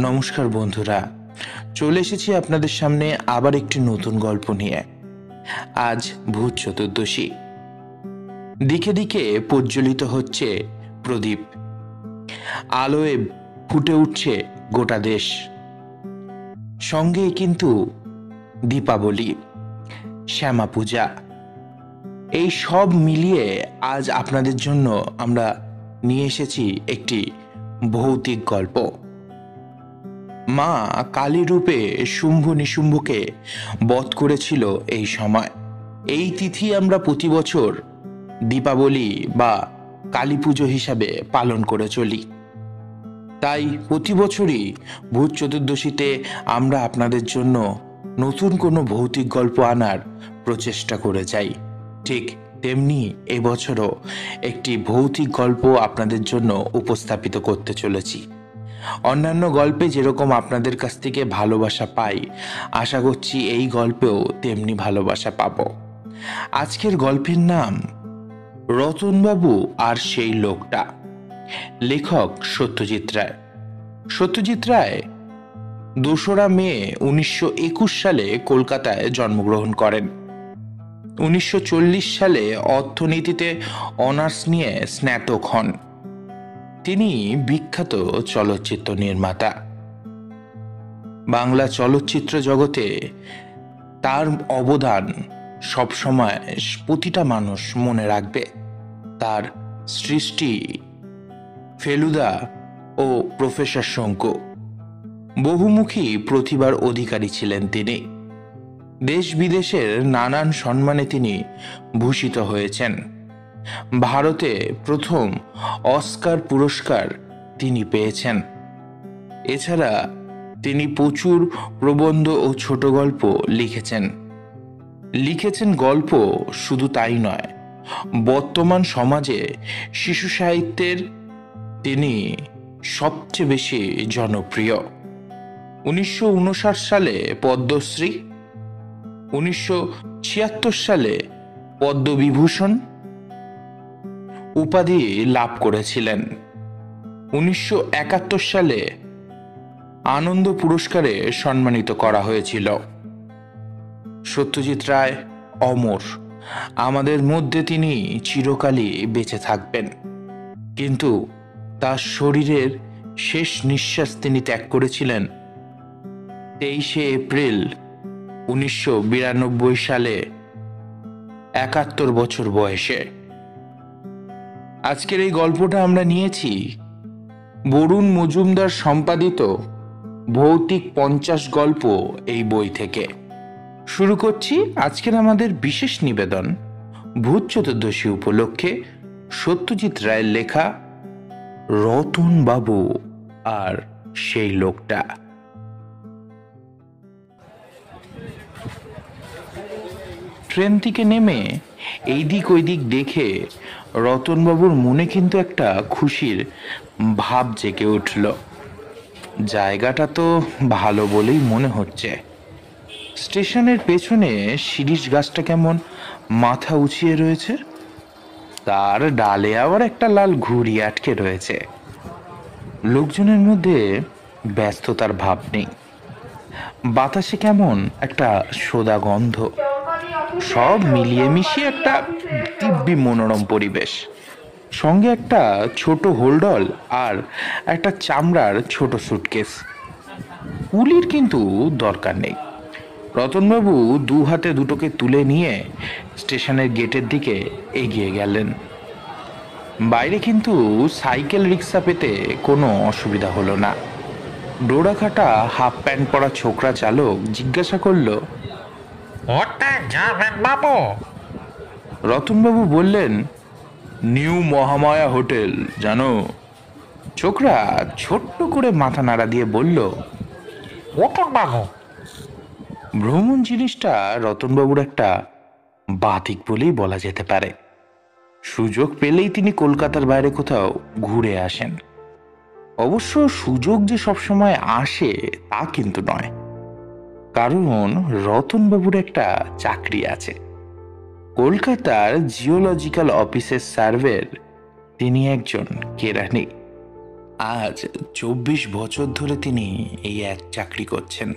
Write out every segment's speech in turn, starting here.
নমস্কার বন্ধুরা, চলে এসেছি আপনাদের সামনে আবার একটি নতুন গল্প নিয়ে। আজ ভূত চতুর্দশী। দিকে দিকে প্রজ্বলিত হচ্ছে প্রদীপ, আলোয় ফুটে উঠছে গোটা দেশ। সঙ্গে কিন্তু দীপাবলি, শ্যামা পূজা, এই সব মিলিয়ে আজ আপনাদের জন্য আমরা নিয়ে এসেছি একটি ভৌতিক গল্প। মা কালী রূপে শুম্ভ নিশুম্ভকে বধ করেছিল এই সময়। এই তিথি আমরা প্রতি বছর দীপাবলি বা কালী পুজো হিসাবে পালন করে চলি। তাই প্রতি বছরই ভূত চতুর্দশীতে আমরা আপনাদের জন্য নতুন কোনো ভৌতিক গল্প আনার প্রচেষ্টা করে যাই। ঠিক তেমনি এবছরও একটি ভৌতিক গল্প আপনাদের জন্য উপস্থাপিত করতে চলেছি। অন্যান্য গল্পে যেরকম আপনাদের কাছ থেকে ভালোবাসা পাই, আশা করছি এই গল্পেও তেমনি ভালোবাসা পাব। আজকের গল্পের নাম রতনবাবু আর সেই লোকটা। লেখক সত্যজিৎ রায়। সত্যজিৎ রায় 2রা মে 1921 সালে কলকাতায় জন্মগ্রহণ করেন। 1940 সালে অর্থনীতিতে অনার্স নিয়ে স্নাতক হন। তিনি বিখ্যাত চলচ্চিত্র নির্মাতা। বাংলা চলচ্চিত্র জগতে তার অবদান সবসময় প্রতিটা মানুষ মনে রাখবে। তার সৃষ্টি ফেলুদা ও প্রফেসর শঙ্কু, বহুমুখী প্রতিভার অধিকারী ছিলেন তিনি। দেশ বিদেশের নানান সম্মানে তিনি ভূষিত হয়েছেন। ভারতে প্রথম অস্কার পুরস্কার তিনি পেয়েছেন। এছাড়া তিনি প্রচুর প্রবন্ধ ও ছোট গল্প লিখেছেন গল্প শুধু তাই নয়, বর্তমান সমাজে শিশু সাহিত্যের তিনি সবচেয়ে বেশি জনপ্রিয়। 1959 সালে পদ্মশ্রী, 1976 সালে পদ্মবিভূষণ উপাধি লাভ করেছিলেন। 1971 সালে আনন্দ পুরস্কারে সম্মানিত করা হয়েছিল। সত্যজিৎ রায় অমর, আমাদের মধ্যে তিনি চিরকালই বেঁচে থাকবেন। কিন্তু তার শরীরের শেষ নিঃশ্বাস তিনি ত্যাগ করেছিলেন 23 এপ্রিল 1992 সালে 71 বছর বয়সে। আজকের এই গল্পটা আমরা নিয়েছি বরুণ মজুমদার সম্পাদিত ভৌতিক 50 গল্প এই বই থেকে। শুরু করছি আজকের আমাদের বিশেষ নিবেদন ভূত চতুর্দশী উপলক্ষে সত্যজিৎ রায়ের লেখা রতনবাবু আর সেই লোকটা। ট্রেন থেকে নেমে এইদিক ওইদিক দেখে রতনবাবুর মনে কিন্তু একটা খুশির ভাব জেগে উঠল। জায়গাটা তো ভালো বলেই মনে হচ্ছে। স্টেশনের পেছনে শিরীষ গাছটা কেমন মাথা উঁচিয়ে রয়েছে, তার ডালে আবার একটা লাল ঘুড়ি আটকে রয়েছে। লোকজনের মধ্যে ব্যস্ততার ভাব নেই। বাতাসে কেমন একটা সোদা গন্ধ। সব মিলিয়ে মিশিয়ে একটা দিব্যি মনোরম পরিবেশ। সঙ্গে একটা ছোট হোলডল আর একটা চামড়ার ছোট সুটকেস। কুলির কিন্তু দরকার নেই। রতনবাবু দু হাতে দুটোকে তুলে নিয়ে স্টেশনের গেটের দিকে এগিয়ে গেলেন। বাইরে কিন্তু সাইকেল রিক্সা পেতে কোনো অসুবিধা হলো না। ডোরাকাটা হাফ প্যান্ট পরা ছোকরা চালক জিজ্ঞাসা করলো, কোথায় যাবেন বাবু? রতনবাবু বললেন, নিউ মহামায়া হোটেল জানো? ছোকরা ছোট্ট করে মাথা নাড়া দিয়ে বলল, উঠুন বাবু। ভ্রমণ জিনিসটা রতনবাবুর একটা বাতিক বলেই বলা যেতে পারে। সুযোগ পেলেই তিনি কলকাতার বাইরে কোথাও ঘুরে আসেন। অবশ্য সুযোগ যে সবসময় আসে তা কিন্তু নয়, কারণ রতনবাবুর একটা চাকরি আছে। কলকাতার জিওলজিক্যাল অফিসের সার্ভের তিনি একজন কেরানি। আজ 24 বছর ধরে তিনি এই এক চাকরি করছেন,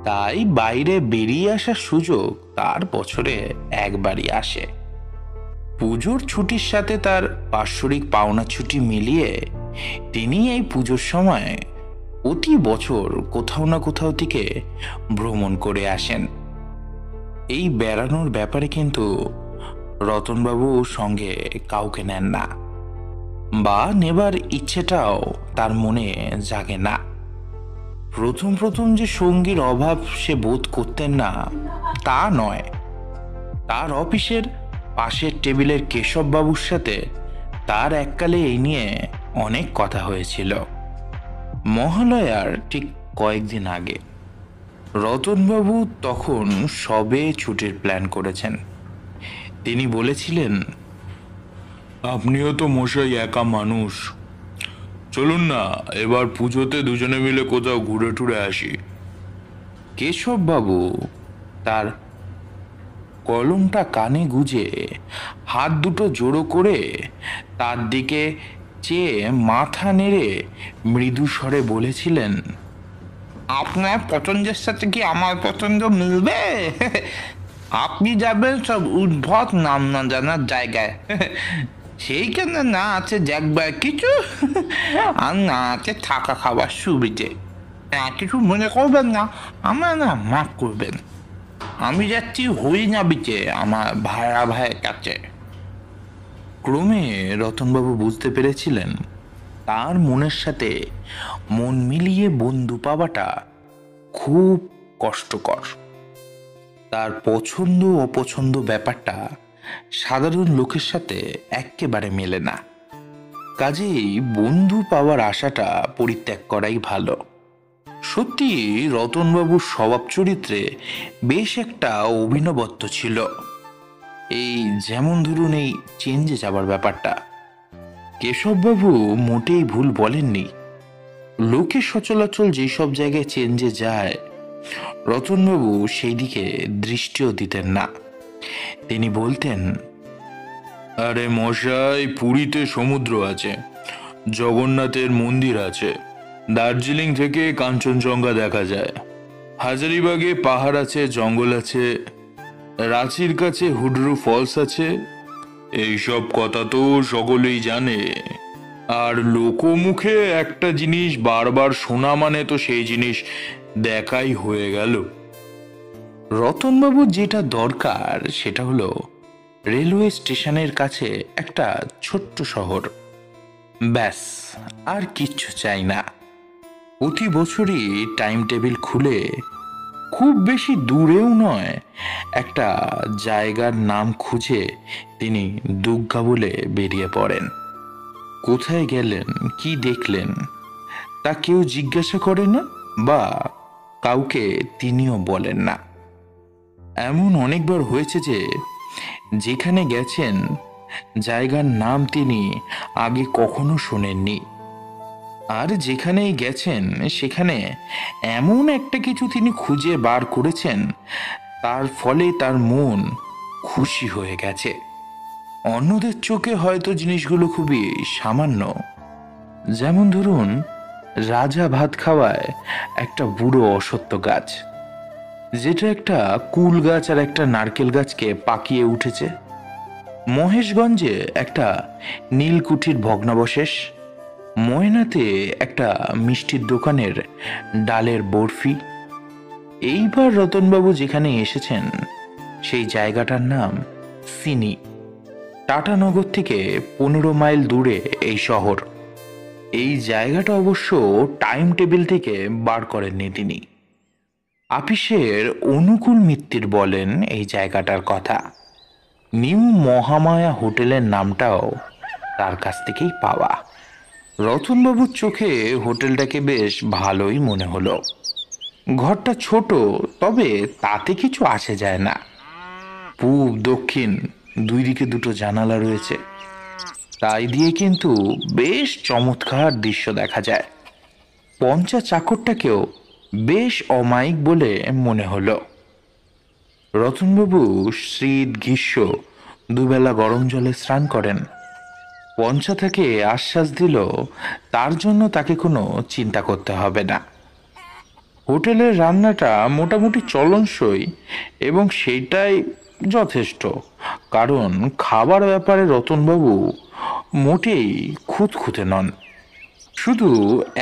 তাই বাইরে বেরিয়ে আসার সুযোগ তার বছরে একবারই আসে। পুজোর ছুটির সাথে তার বাৎসরিক পাওনা ছুটি মিলিয়ে তিনি এই পুজোর সময় প্রতি বছর কোথাও না কোথাও থেকে ভ্রমণ করে আসেন। এই বেড়ানোর ব্যাপারে কিন্তু রতনবাবু সঙ্গে কাউকে নেন না, বা নেবার ইচ্ছেটাও তার মনে জাগে না। প্রথম প্রথম যে সঙ্গীর অভাব সে বোধ করতেন না তা নয়, তার অফিসের পাশের টেবিলের কেশববাবুর সাথে তার এককালে এই নিয়ে অনেক কথা হয়েছিল। মহালয়ার ঠিক কয়েকদিন আগে রতনবাবু তখন সবে ছুটির প্ল্যান করেছেন। তিনি বলেছিলেন, আপনিও তো মশাই একা মানুষ, চলুন না এবার পুজোতে দুজনে মিলে কোথাও ঘুরে টুরে আসি। কেশববাবু তার কলমটা কানে গুজে হাত দুটো জোড়ো করে তার দিকে চেয়ে মাথা নেড়ে মৃদু স্বরে বলেছিলেন, আপনার পছন্দের সাথে কি আমার পছন্দ মিলবে? আপনি যাবেন সব উদ্ভট নাম না জানার জায়গায়, সেইখানে না আছে দেখবার কিছু, আর না আছে থাকা খাবার সুবিধে। কিছু মনে করবেন না, আমার না মাফ করবেন। আমি যাচ্ছি হরিণাবিতে আমার ভাড়া ভাইয়ের কাছে। ক্রমে রতনবাবু বুঝতে পেরেছিলেন তার মনের সাথে মন মিলিয়ে বন্ধু পাওয়াটা খুব কষ্টকর। তার পছন্দ অপছন্দ ব্যাপারটা সাধারণ লোকের সাথে একেবারে মেলে না, কাজেই বন্ধু পাওয়ার আশাটা পরিত্যাগ করাই ভালো। সত্যি রতনবাবুর স্বভাব চরিত্রে বেশ একটা অভিনবত্ব ছিল। এই যেমন ধরুন এই চেঞ্জে যাবার ব্যাপারটা, কেশববাবু মোটেই ভুল বলেননি। লোকে সচলাচল যেসব জায়গায় চেঞ্জে যায় রতনবাবু সেই দিকে দৃষ্টিও দিতেন না। তিনি বলতেন, আরে মশাই, পুরীতে সমুদ্র আছে, জগন্নাথের মন্দির আছে, দার্জিলিং থেকে কাঞ্চনজঙ্ঘা দেখা যায়, হাজারিবাগে পাহাড় আছে, জঙ্গল আছে, রাঁচির কাছে হুডরু ফলস আছে। এইসব কথা তো সকলেই জানে, আর লোকমুখে একটা জিনিস বারবার শোনা মানে তো সেই জিনিস দেখাই হয়ে গেল। রতনবাবুর যেটা দরকার সেটা হলো রেলওয়ে স্টেশনের কাছে একটা ছোট্ট শহর, ব্যাস, আর কিচ্ছু চাই না। প্রতি বছরই টাইম টেবিল খুলে খুব বেশি দূরেও নয় একটা জায়গার নাম খুঁজে তিনি দুর্গা বলে বেরিয়ে পড়েন। কোথায় গেলেন, কি দেখলেন তা কেউ জিজ্ঞাসা করে না, বা কাউকে তিনিও বলেন না। এমন অনেকবার হয়েছে যে যেখানে গেছেন জায়গার নাম তিনি আগে কখনো শোনেননি, আর যেখানেই গেছেন সেখানে এমন একটা কিছু তিনি খুঁজে বার করেছেন তার ফলে তার মন খুশি হয়ে গেছে। অন্যদের চোখে হয়তো জিনিসগুলো খুবই সামান্য, যেমন ধরুন রাজা ভাত খাওয়ায় একটা বুড়ো অশ্বত্থ গাছ, যেটা একটা কুল গাছ আর একটা নারকেল গাছকে পাকিয়ে উঠেছে। মহেশগঞ্জে একটা নীলকুঠির ভগ্নাবশেষ, ময়নাতে একটা মিষ্টির দোকানের ডালের বরফি। এইবার রতনবাবু যেখানে এসেছেন সেই জায়গাটার নাম সিনি। টাটানগর থেকে 15 মাইল দূরে এই শহর। এই জায়গাটা অবশ্য টাইম টেবিল থেকে বার করেননি তিনি, আপিসের অনুকূল মিত্তির বলেন এই জায়গাটার কথা। নিউ মহামায়া হোটেলের নামটাও তার কাছ থেকেই পাওয়া। রতনবাবুর চোখে হোটেলটাকে বেশ ভালোই মনে হলো। ঘরটা ছোট, তবে তাতে কিছু আসে যায় না। পূব দক্ষিণ দুই দিকে দুটো জানালা রয়েছে, তাই দিয়ে কিন্তু বেশ চমৎকার দৃশ্য দেখা যায়। পঞ্চা চাকরটাকেও বেশ অমায়িক বলে মনে হলো। রতনবাবু শীত গ্রীষ্ম দুবেলা গরম জলে স্নান করেন। পঞ্চা তাকে আশ্বাস দিল তার জন্য তাকে কোনো চিন্তা করতে হবে না। হোটেলের রান্নাটা মোটামুটি চলনসই এবং সেইটাই যথেষ্ট, কারণ খাবার ব্যাপারে রতনবাবু মোটেই খুঁতখুঁতে নন। শুধু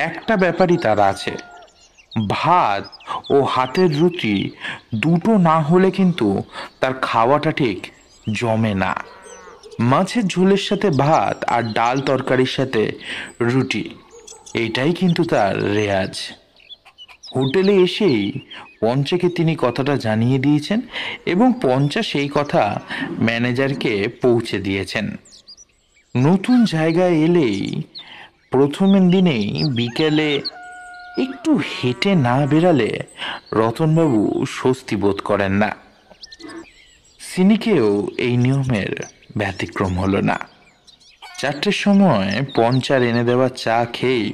একটা ব্যাপারই তার আছে, ভাত ও হাতের রুটি দুটো না হলে কিন্তু তার খাওয়াটা ঠিক জমে না। মাছের ঝোলের সাথে ভাত আর ডাল তরকারির সাথে রুটি, এইটাই কিন্তু তার রেয়াজ। হোটেলে এসেই পঞ্চাকে তিনি কথাটা জানিয়ে দিয়েছেন এবং পঞ্চা সেই কথা ম্যানেজারকে পৌঁছে দিয়েছেন। নতুন জায়গায় এলেই প্রথম দিনেই বিকেলে একটু হেঁটে না বেরালে রতনবাবু স্বস্তি বোধ করেন না। সিনিকেও এই নিয়মের ব্যতিক্রম হলো না। 4টের সময় পঞ্চার এনে দেওয়া চা খেয়েই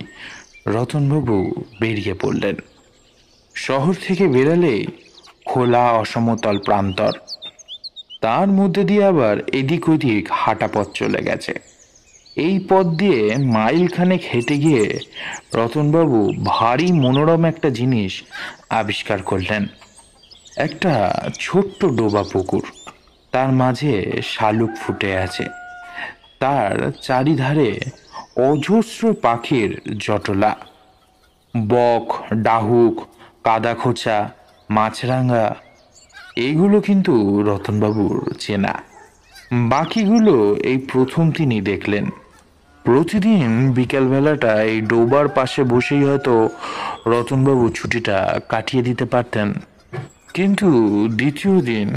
রতনবাবু বেরিয়ে পড়লেন। শহর থেকে বেরালে খোলা অসমতল প্রান্তর, তার মধ্যে দিয়ে আবার এদিক ওদিক হাঁটা পথ চলে গেছে। এই পথ দিয়ে মাইলখানেক হেঁটে গিয়ে রতনবাবু ভারী মনোরম একটা জিনিস আবিষ্কার করলেন। একটা ছোট্ট ডোবা পুকুর, তার মাঝে শালুক ফুটে আছে, তার চারিধারে অজস্র পাখির জটলা। বক, ডাহুক, কাদাখোঁচা, মাছরাঙা, এইগুলো কিন্তু রতনবাবুর চেনা। বাকিগুলো এই প্রথম তিনি দেখলেন। প্রতিদিন বিকালবেলাটা এই ডোবার পাশে বসেই হয়তো রতনবাবু ছুটিটা কাটিয়ে দিতে পারতেন, কিন্তু দ্বিতীয় দিন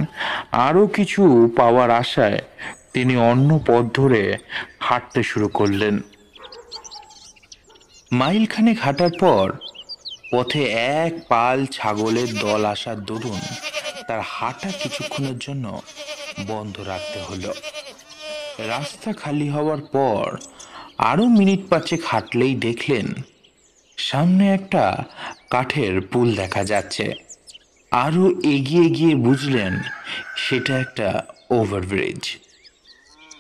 আরও কিছু পাওয়ার আশায় তিনি অন্য পথ ধরে হাঁটতে শুরু করলেন। মাইলখানেক হাঁটার পর পথে এক পাল ছাগলের দল আসার দরুন তার হাঁটা কিছুক্ষণের জন্য বন্ধ রাখতে হলো। রাস্তা খালি হওয়ার পর আরো মিনিট 5 হাঁটলেই দেখলেন সামনে একটা কাঠের পুল দেখা যাচ্ছে। আরো এগিয়ে গিয়ে বুঝলেন সেটা একটা ওভারব্রিজ।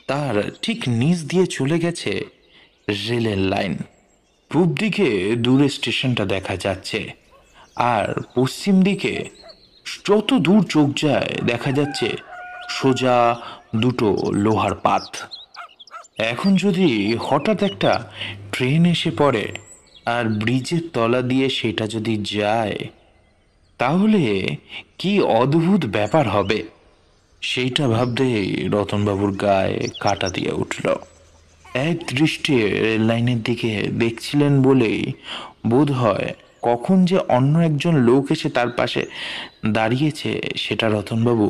তার ঠিক নিচ দিয়ে চলে গেছে রেলের লাইন। পূব দিকে দূরে স্টেশনটা দেখা যাচ্ছে, আর পশ্চিম দিকে যত দূর চোখ যায় দেখা যাচ্ছে সোজা দুটো লোহার পাত। এখন যদি হঠাৎ একটা ট্রেন এসে পড়ে আর ব্রিজের তলা দিয়ে সেটা যদি যায়, তাহলে কি অদ্ভুত ব্যাপার হবে, সেইটা ভাবতেই রতনবাবুর গায়ে কাঁটা দিয়ে উঠল। এক দৃষ্টে রেল লাইনের দিকে দেখছিলেন বলেই বোধ হয় কখন যে অন্য একজন লোক এসে তার পাশে দাঁড়িয়েছে সেটা রতনবাবু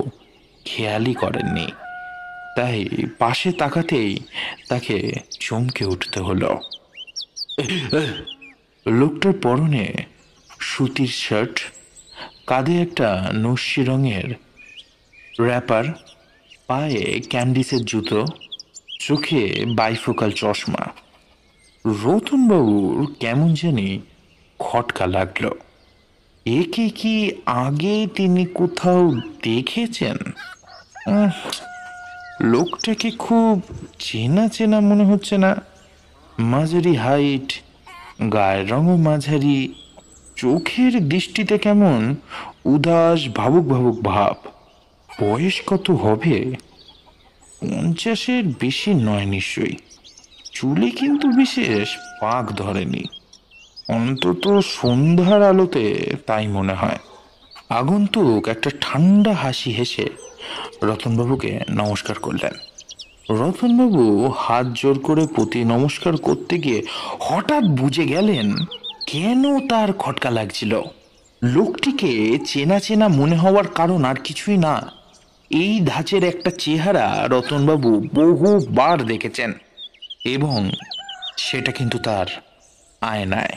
খেয়ালই করেননি। তাই পাশে তাকাতেই তাকে চমকে উঠতে হলো। লোকটার পরনে সুতির শার্ট, কাঁধে একটা নস্যি রঙের র্যাপার, পায়ে ক্যান্ডিসের জুতো, চোখে বাইফোকাল চশমা। রতনবাবুর কেমন জানি খটকা লাগলো। একে কি আগে তিনি কোথাও দেখেছেন? লোকটাকে খুব চেনা চেনা মনে হচ্ছে না। মাঝারি হাইট, গায়ের রঙও মাঝারি, চোখের দৃষ্টিতে কেমন উদাস ভাবুক ভাবুক ভাব। বয়স কত হবে? 50-এর বেশি নয় নিশ্চয়ই। চুলে কিন্তু বিশেষ পাক ধরেনি, অন্তত সন্ধ্যার আলোতে তাই মনে হয়। আগন্তুক একটা ঠান্ডা হাসি হেসে রতনবাবুকে নমস্কার করলেন। রতনবাবু হাত জোর করে প্রতি নমস্কার করতে গিয়ে হঠাৎ বুঝে গেলেন কেন তার খটকা লাগছিল। লোকটিকে চেনা চেনা মনে হওয়ার কারণ আর কিছুই না, এই ধাঁচের একটা চেহারা রতনবাবু বহুবার দেখেছেন, এবং সেটা কিন্তু তার আয়নায়।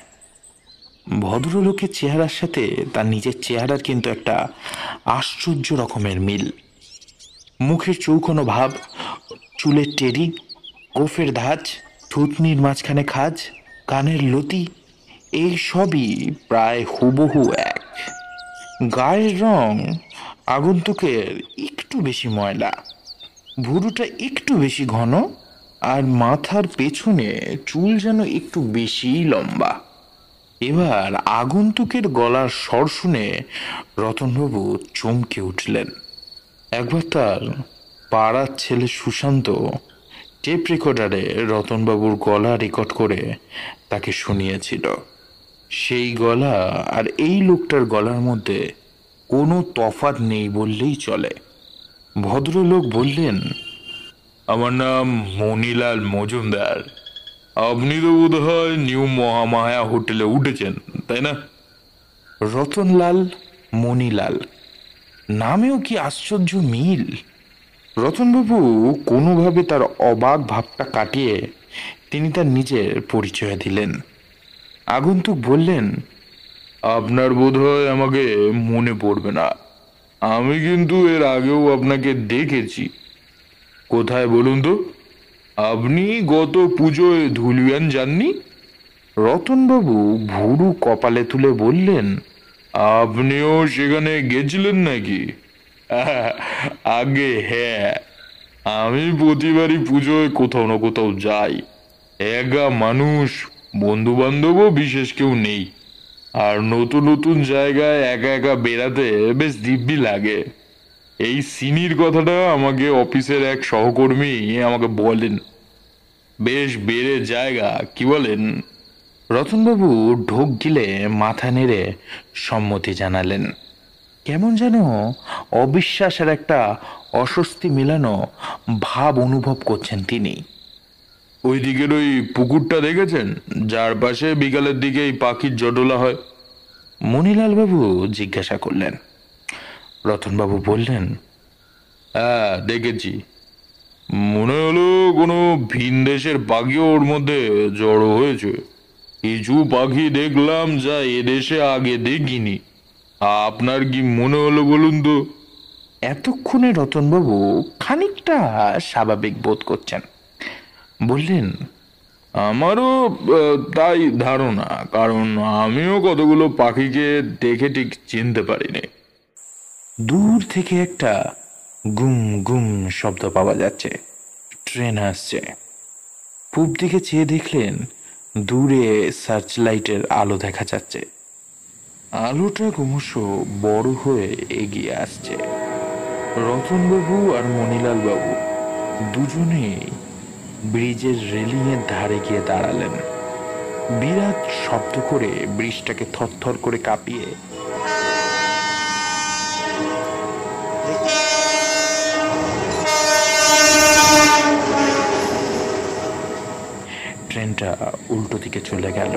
ভদ্রলোকের চেহারার সাথে তার নিজের চেহারার কিন্তু একটা আশ্চর্য রকমের মিল। মুখের চৌকোনো ভাব, চুলের টেরি, গোফের ধাঁচ, থুতনির মাঝখানে খাজ, কানের লতি, এই সবই প্রায় হুবহু এক। গায়ের রং আগন্তুকের একটু বেশি ময়লা, ভুরুটা একটু বেশি ঘন, আর মাথার পেছনে চুল যেন একটু বেশিই লম্বা। এবার আগন্তুকের গলার স্বর শুনে রতনবাবু চমকে উঠলেন। একবার তার পাড়ার ছেলে সুশান্ত টেপ রেকর্ডারে রতনবাবুর গলা রেকর্ড করে তাকে শুনিয়েছিল। সেই গলা আর এই লোকটার গলার মধ্যে কোনো তফাৎ নেই বললেই চলে। ভদ্রলোক বললেন, আমার নাম মণিলাল মজুমদার। আপনি তো বোধ হয় নিউ মহামায়া হোটেলে উঠেছেন, তাই না? রতনলাল, মণিলাল, নামেও কি আশ্চর্য মিল! রতনবাবু কোনোভাবে তার অবাক ভাবটা কাটিয়ে তিনি তার নিজের পরিচয় দিলেন। আগন্তুক বললেন, আপনার বোধহয় আমাকে মনে পড়বে না, আমি কিন্তু এর আগেও আপনাকে দেখেছি। কোথায় বলুন তো? আপনি গত পুজোয় ধুলিয়ান যাননি? রতনবাবু ভুরু কপালে তুলে বললেন, আপনিও সেখানে গেছিলেন নাকি? আগে হ্যাঁ, আমি প্রতিবারই পুজোয় কোথাও না কোথাও যাই। একা মানুষ, বন্ধু বান্ধবও বিশেষ কেউ নেই, আর নতুন নতুন জায়গায় একা একা বেড়াতে বেশ দিব্যি লাগে। এই সিনির কথাটা আমাকে অফিসের এক সহকর্মী আমাকে বলেন। বেশ বেড়ে জায়গা, কি বলেন? রতনবাবু ঢোক গিলে মাথা নেড়ে সম্মতি জানালেন। কেমন যেন অবিশ্বাসের একটা অস্বস্তি মেলানো ভাব অনুভব করছেন তিনি। ওই দিকের ওই পুকুরটা দেখেছেন, যার পাশে বিকালের দিকে এই পাখির জটলা হয়? মণিলাল বাবু জিজ্ঞাসা করলেন। রতনবাবু বললেন, হ্যাঁ দেখেছি। মনে হলো কোনো ভিন দেশের পাখিও ওর মধ্যে জড়ো হয়েছে। কিছু পাখি দেখলাম যা এদেশে আগে দেখিনি। আপনার কি মনে হলো বলুন তো? এতক্ষণে রতনবাবু খানিকটা স্বাভাবিক বোধ করছেন। বললেন, আমারও তাই ধারণা, কারণ আমিও কতগুলো পাখিকে দেখে ঠিক চিনতে পারিনি। দূর থেকে একটা গুম গুম শব্দ পাওয়া যাচ্ছে। ট্রেন আসছে। পূব দিকে চেয়ে দেখলেন দূরে সার্চ লাইটের আলো দেখা যাচ্ছে। আলোটা ক্রমশ বড় হয়ে এগিয়ে আসছে। রতনবাবু আর মণিলাল বাবু দুজনেই ব্রিজের রেলিংয়ের ধারে গিয়ে দাঁড়ালেন। বিরাট শব্দ করে ব্রিজটাকে থরথর করে কাঁপিয়ে ট্রেনটা উল্টো দিকে চলে গেল।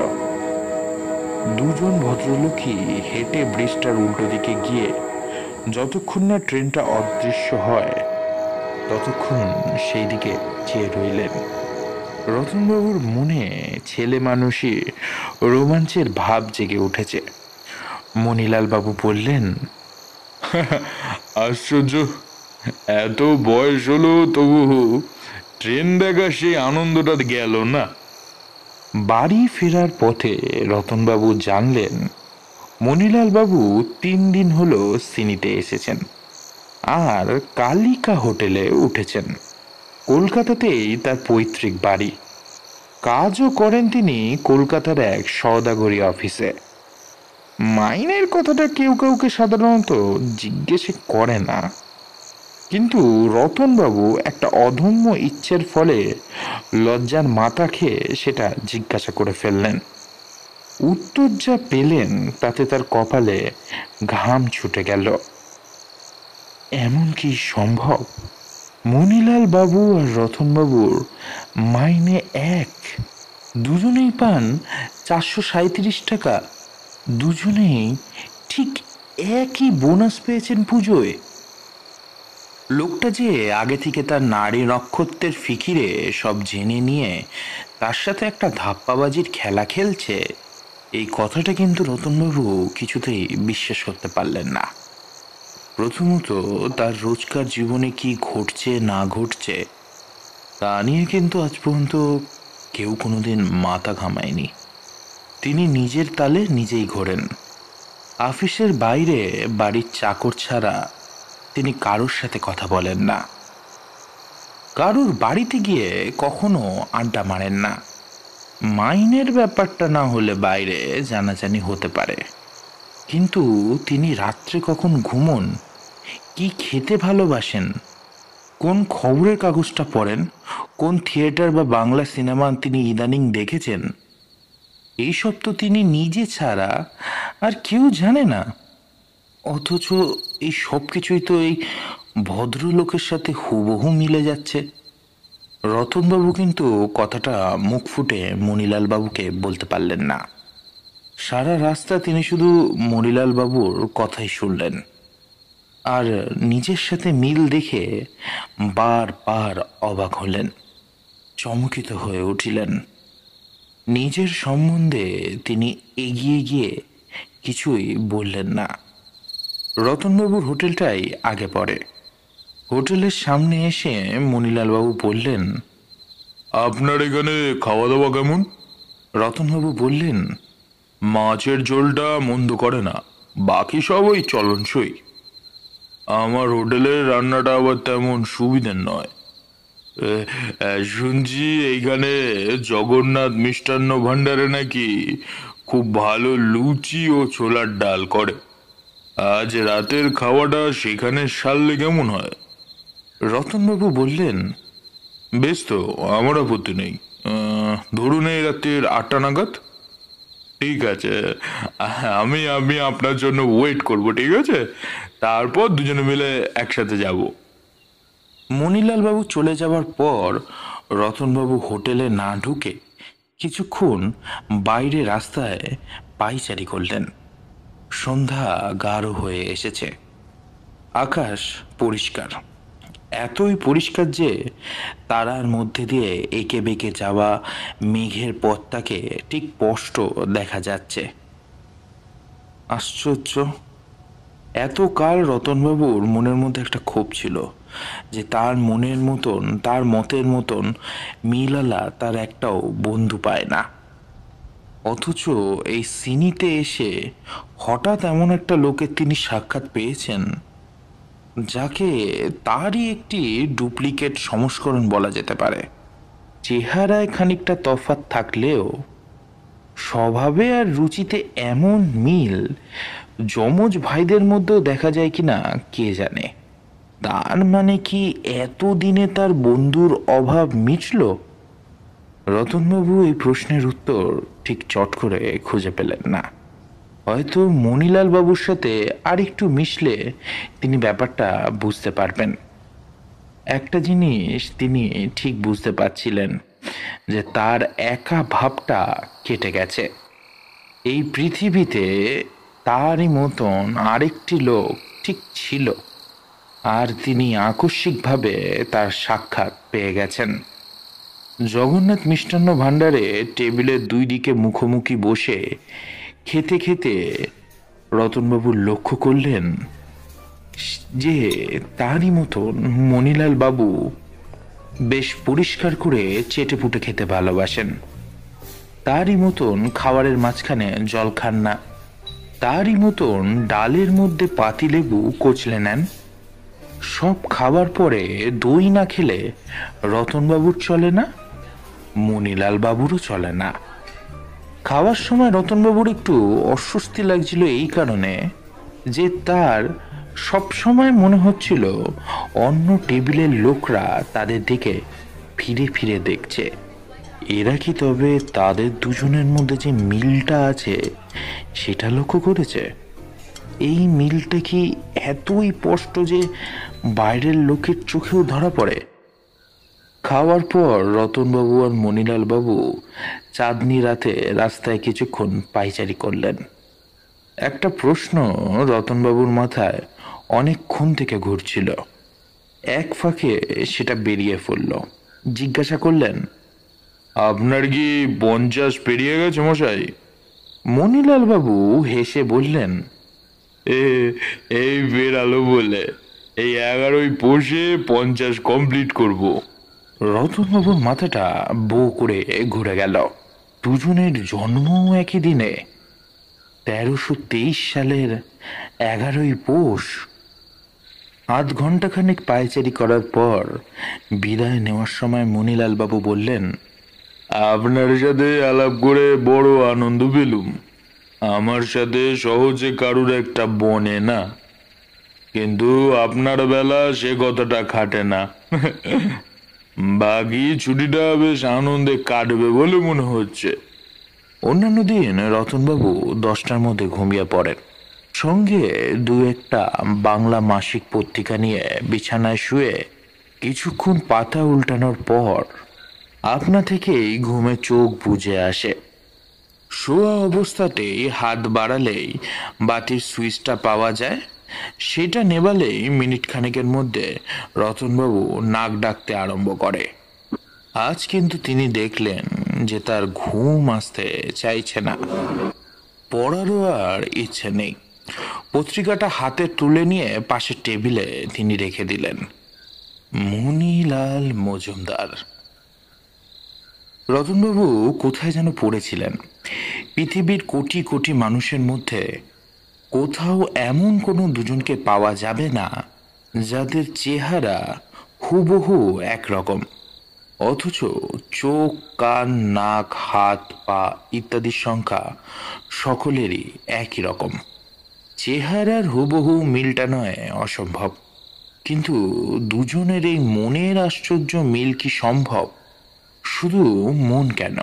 দুজন ভদ্রলোকই হেঁটে ব্রিজটার উল্টো দিকে গিয়ে যতক্ষণ না ট্রেনটা অদৃশ্য হয় ততক্ষণ সেই দিকে চেয়ে রইলেন। রতনবাবুর মনে ছেলে মানুষই রোমাঞ্চের ভাব জেগে উঠেছে। মণিলাল বাবু বললেন, আশ্চর্য, এত বয়স হলো তবু ট্রেন দেখা সেই আনন্দটা গেল না। বাড়ি ফেরার পথে রতনবাবু জানলেন মণিলাল বাবু 3 দিন হলো সিনিতে এসেছেন আর কালিকা হোটেলে উঠেছেন। কলকাতাতেই তার পৈতৃক বাড়ি। কাজও করেন তিনি কলকাতার এক সওদাগরি অফিসে। মাইনের কথাটা কেউ কাউকে সাধারণত জিজ্ঞেস করে না, কিন্তু রতনবাবু একটা অদম্য ইচ্ছের ফলে লজ্জার মাথা খেয়ে সেটা জিজ্ঞাসা করে ফেললেন। উত্তর যা পেলেন তাতে তার কপালে ঘাম ছুটে গেল। এমন কি সম্ভব? মণিলাল বাবু আর রতনবাবুর মাইনে এক, দুজনেই পান 437 টাকা, দুজনেই ঠিক একই বোনাস পেয়েছেন পুজোয়। লোকটা যে আগে থেকে তার নারী নক্ষত্রের ফিকিরে সব জেনে নিয়ে তার সাথে একটা ধাপ্পাবাজির খেলা খেলছে, এই কথাটা কিন্তু রতনবাবু কিছুতেই বিশ্বাস করতে পারলেন না। প্রথমত তার রোজকার জীবনে কি ঘটছে না ঘটছে তা নিয়ে কিন্তু আজ পর্যন্ত কেউ কোনোদিন মাথা ঘামায়নি। তিনি নিজের তালে নিজেই ঘোরেন। অফিসের বাইরে বাড়ির চাকর ছাড়া তিনি কারোর সাথে কথা বলেন না। কারুর বাড়িতে গিয়ে কখনো আড্ডা মারেন না। মাইনের ব্যাপারটা না হলে বাইরে জানাজানি হতে পারে, কিন্তু তিনি রাত্রে কখন ঘুমন, কি খেতে ভালোবাসেন, কোন খবরের কাগজটা পড়েন, কোন থিয়েটার বা বাংলা সিনেমা তিনি ইদানিং দেখেছেন, এইসব তো তিনি নিজে ছাড়া আর কেউ জানে না। অথচ এই সব কিছুই তো এই ভদ্রলোকের সাথে হুবহু মিলে যাচ্ছে। রতনবাবু কিন্তু কথাটা মুখ ফুটে মণিলাল বাবুকে বলতে পারলেন না। সারা রাস্তা তিনি শুধু মণিলাল বাবুর কথাই শুনলেন, আর নিজের সাথে মিল দেখে বারবার অবাক হলেন, চমকিত হয়ে উঠিলেন। নিজের সম্বন্ধে তিনি এগিয়ে গিয়ে কিছুই বললেন না। রতনবাবুর হোটেলটাই আগে পড়ে। হোটেলের সামনে এসে মণিলালবাবু বললেন, আপনার এখানে খাওয়া দাওয়া কেমন? রতনবাবু বললেন, মাছের ঝোলটা মন্দ করে না, বাকি সব ওই চলনসই। আমার হোটেলের রান্নাটা আবার তেমন সুবিধের নয়। শুনছি এইখানে জগন্নাথ মিষ্টান্ন ভাণ্ডারে নাকি খুব ভালো লুচি ও ছোলার ডাল করে। আজ রাতের খাওয়াটা সেখানে সারলে কেমন হয়? রতনবাবু বললেন, বেশ তো, আমার আপত্তি নেই। ধরুন এই রাত্রির 8টা নাগাদ। ঠিক আছে, আমি আমি আপনার জন্য ওয়েট করব, ঠিক আছে? তারপর দুজনে মিলে একসাথে যাব। মণিলালবাবু চলে যাবার পর রতনবাবু হোটেলে না ঢুকে কিছুক্ষণ বাইরে রাস্তায় পায়চারি করলেন। সন্ধ্যা গাঢ় হয়ে এসেছে। আকাশ পরিষ্কার, এতই পরিষ্কার যে তারার মধ্যে দিয়ে এঁকে বেঁকে যাওয়া মেঘের পথটাকে ঠিক স্পষ্ট দেখা যাচ্ছে। আশ্চর্য, এতকাল রতনবাবুর মনের মধ্যে একটা ক্ষোভ ছিল যে তার মনের মতন, তার মতের মতন মিলালা তার একটাও বন্ধু পায় না। অথচ এই সিনিতে এসে হঠাৎ এমন একটা লোকের তিনি সাক্ষাৎ পেয়েছেন, যাকে তারই একটি ডুপ্লিকেট সংস্করণ বলা যেতে পারে। চেহারায় খানিকটা তফাৎ থাকলেও স্বভাবে আর রুচিতে এমন মিল যমজ ভাইদের মধ্যেও দেখা যায় কিনা কে জানে। তার মানে কি এতদিনে তার বন্ধুর অভাব মিটল? রতনবাবু এই প্রশ্নের উত্তর ঠিক চট করে খুঁজে পেলেন না। হয়তো মণিলাল বাবুর সাথে আর একটু মিশলে তিনি ব্যাপারটা বুঝতে পারবেন। একটা জিনিস তিনি ঠিক বুঝতে পারছিলেন, যে তার একা ভাবটা কেটে গেছে। এই পৃথিবীতে তারই মতন আরেকটি লোক ঠিক ছিল, আর তিনি আকস্মিকভাবে তার সাক্ষাৎ পেয়ে গেছেন। জগন্নাথ মিষ্টান্ন ভাণ্ডারে টেবিলের দুই দিকে মুখোমুখি বসে খেতে খেতে রতনবাবু লক্ষ্য করলেন যে তারই মতন মণিলাল বাবু বেশ পরিষ্কার করে চেটেপুটে খেতে ভালোবাসেন। তারই মতন খাবারের মাঝখানে জল খান না, তারই মতন ডালের মধ্যে পাতিলেবু কচলে নেন। সব খাবার পরে দই না খেলে রতনবাবুর চলে না, মণিলাল বাবুরও চলে না। খাওয়ার সময় রতনবাবুর একটু অস্বস্তি লাগছিল এই কারণে যে তার সব সময় মনে হচ্ছিল অন্য টেবিলের লোকরা তাদের দিকে ফিরে ফিরে দেখছে। এরা কি তবে তাদের দুজনের মধ্যে যে মিলটা আছে সেটা লক্ষ্য করেছে? এই মিলটা কি এতই স্পষ্ট যে বাইরের লোকের চোখেও ধরা পড়ে? খাওয়ার পর রতনবাবু আর মণিলাল বাবু চাঁদনি রাতে রাস্তায় কিছুক্ষণ পায়চারি করলেন। একটা প্রশ্ন রতনবাবুর মাথায় অনেকক্ষণ থেকে ঘুরছিল। এক ফাঁকে সেটা বেরিয়ে পড়ল। জিজ্ঞাসা করলেন, আপনার কি 50 পেরিয়ে গেছে মশাই? মণিলাল বাবু হেসে বললেন, এই বেরালো বলে এই 11ই পৌষে 50 কমপ্লিট করব। রতনবাবুর মাথাটা বো করে ঘুরে গেল। দুজনের জন্ম একই দিনে, 1323 সালের 11ই পৌষ। আধ ঘন্টাখানেক পায়চারি করার পর বিদায় নেওয়ার সময় মণিলাল বাবু বললেন, আপনার সাথে আলাপ করে বড় আনন্দ পেলুম। আমার সাথে সহজে কারুর একটা বনে না, কিন্তু আপনার বেলা সে কথাটা খাটে না। বাকি ছুটিটা বেশ আনন্দে কাটবে বলে মনে হচ্ছে। অন্যান্য দিন রতনবাবু 10টার মধ্যে ঘুমিয়ে পড়েন, সঙ্গে দু একটা বাংলা মাসিক পত্রিকা নিয়ে বিছানায় শুয়ে কিছুক্ষণ পাতা উল্টানোর পর আপনা থেকেই ঘুমে চোখ বুজে আসে। শোয়া অবস্থাতেই হাত বাড়ালেই বাতির সুইচটা পাওয়া যায়। সেটা নেবালেই মিনিট খানেকের মধ্যে রতনবাবু নাক ডাকতে আরম্ভ করে। আজ কিন্তু তিনি দেখলেন যে তার ঘুম আসতে চাইছে না, পড়ারও আর ইচ্ছে নেই। পত্রিকাটা হাতে তুলে নিয়ে পাশের টেবিলে তিনি রেখে দিলেন। মণিলাল মজুমদার। রতনবাবু কোথায় যেন পড়েছিলেন, পৃথিবীর কোটি কোটি মানুষের মধ্যে কোথাও এমন কোনো দুজনকে পাওয়া যাবে না যাদের চেহারা হুবহু একরকম, অথচ চোখ, কান, নাক, হাত, পা ইত্যাদির সংখ্যা সকলেরই একই রকম। চেহারার হুবহু মিলটা নয় অসম্ভব, কিন্তু দুজনের এই মনের আশ্চর্য মিল কি সম্ভব? শুধু মন কেন,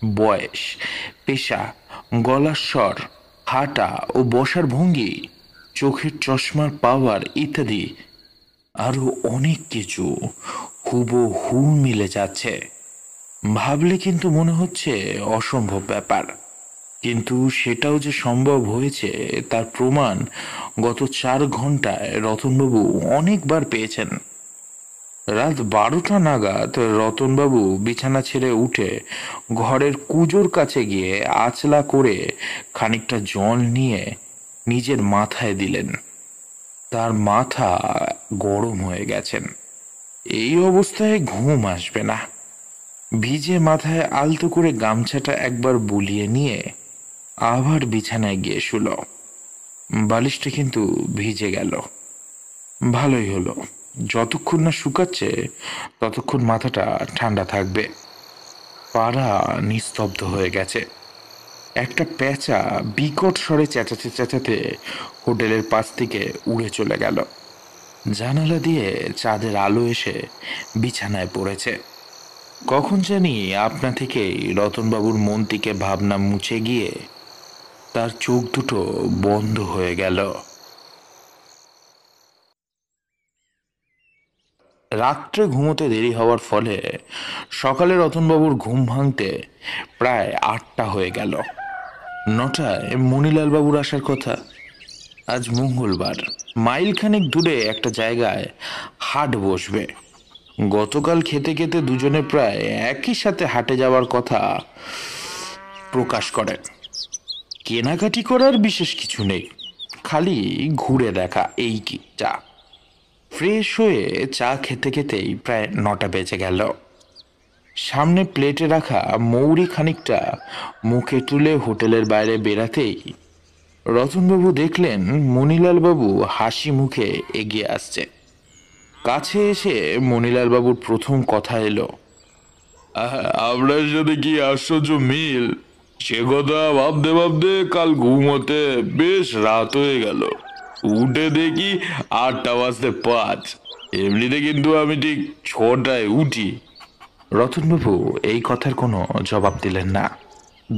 বয়স, পেশা, গলার স্বর, হাঁটা ও বসার ভঙ্গি, চোখের চশমার পাওয়ার ইত্যাদি আরো অনেক কিছু হুবহু মিলে যাচ্ছে। ভাবলে কিন্তু মনে হচ্ছে অসম্ভব ব্যাপার, কিন্তু সেটাও যে সম্ভব হয়েছে তার প্রমাণ গত 4 ঘন্টায় রতনবাবু অনেকবার পেয়েছেন। রাত 12টা নাগাদ রতনবাবু বিছানা ছেড়ে উঠে ঘরের কুজোর কাছে গিয়ে আঁচলা করে খানিকটা জল নিয়ে নিজের মাথায় দিলেন। তার মাথা গরম হয়ে গেছেন। এই অবস্থায় ঘুম আসবে না। ভিজে মাথায় আলতো করে গামছাটা একবার বুলিয়ে নিয়ে আবার বিছানায় গিয়ে শুল। বালিশটা কিন্তু ভিজে গেল। ভালোই হলো, যতক্ষণ না শুকাচ্ছে ততক্ষণ মাথাটা ঠান্ডা থাকবে। পাড়া নিস্তব্ধ হয়ে গেছে। একটা পেঁচা বিকট স্বরে চেঁচাতে চেঁচাতে হোটেলের পাশ থেকে উড়ে চলে গেল। জানালা দিয়ে চাঁদের আলো এসে বিছানায় পড়েছে। কখন জানি আপনা থেকেই রতনবাবুর মন থেকে ভাবনা মুছে গিয়ে তার চোখ দুটো বন্ধ হয়ে গেল। রাত্রে ঘুমোতে দেরি হওয়ার ফলে সকালে রতনবাবুর ঘুম ভাঙতে প্রায় 8টা হয়ে গেল। 9টায় মণিলালবাবুর আসার কথা। আজ মঙ্গলবার, মাইলখানেক দূরে একটা জায়গায় হাট বসবে। গতকাল খেতে খেতে দুজনে প্রায় একই সাথে হাটে যাওয়ার কথা প্রকাশ করেন। কেনাকাটি করার বিশেষ কিছু নেই, খালি ঘুরে দেখা এই কি চা। ফ্রেশ হয়ে চা খেতে খেতেই প্রায় 9টা বেজে গেল। সামনে প্লেটে রাখা মৌরি খানিকটা মুখে তুলে হোটেলের বাইরে বেরাতেই রতনবাবু দেখলেন মণিলালবাবু হাসি মুখে এগিয়ে আসছে। কাছে এসে মণিলালবাবুর প্রথম কথা এলো, আপনার সাথে কি আশ্চর্য মিল! সে কথা ভাবতে ভাবতে কাল ঘুমোতে বেশ রাত হয়ে গেল। উঠে দেখি 8:05। এমনিতে কিন্তু আমি ঠিক 6টায় উঠি। রতনবাবু এই কথার কোনো জবাব দিলেন না।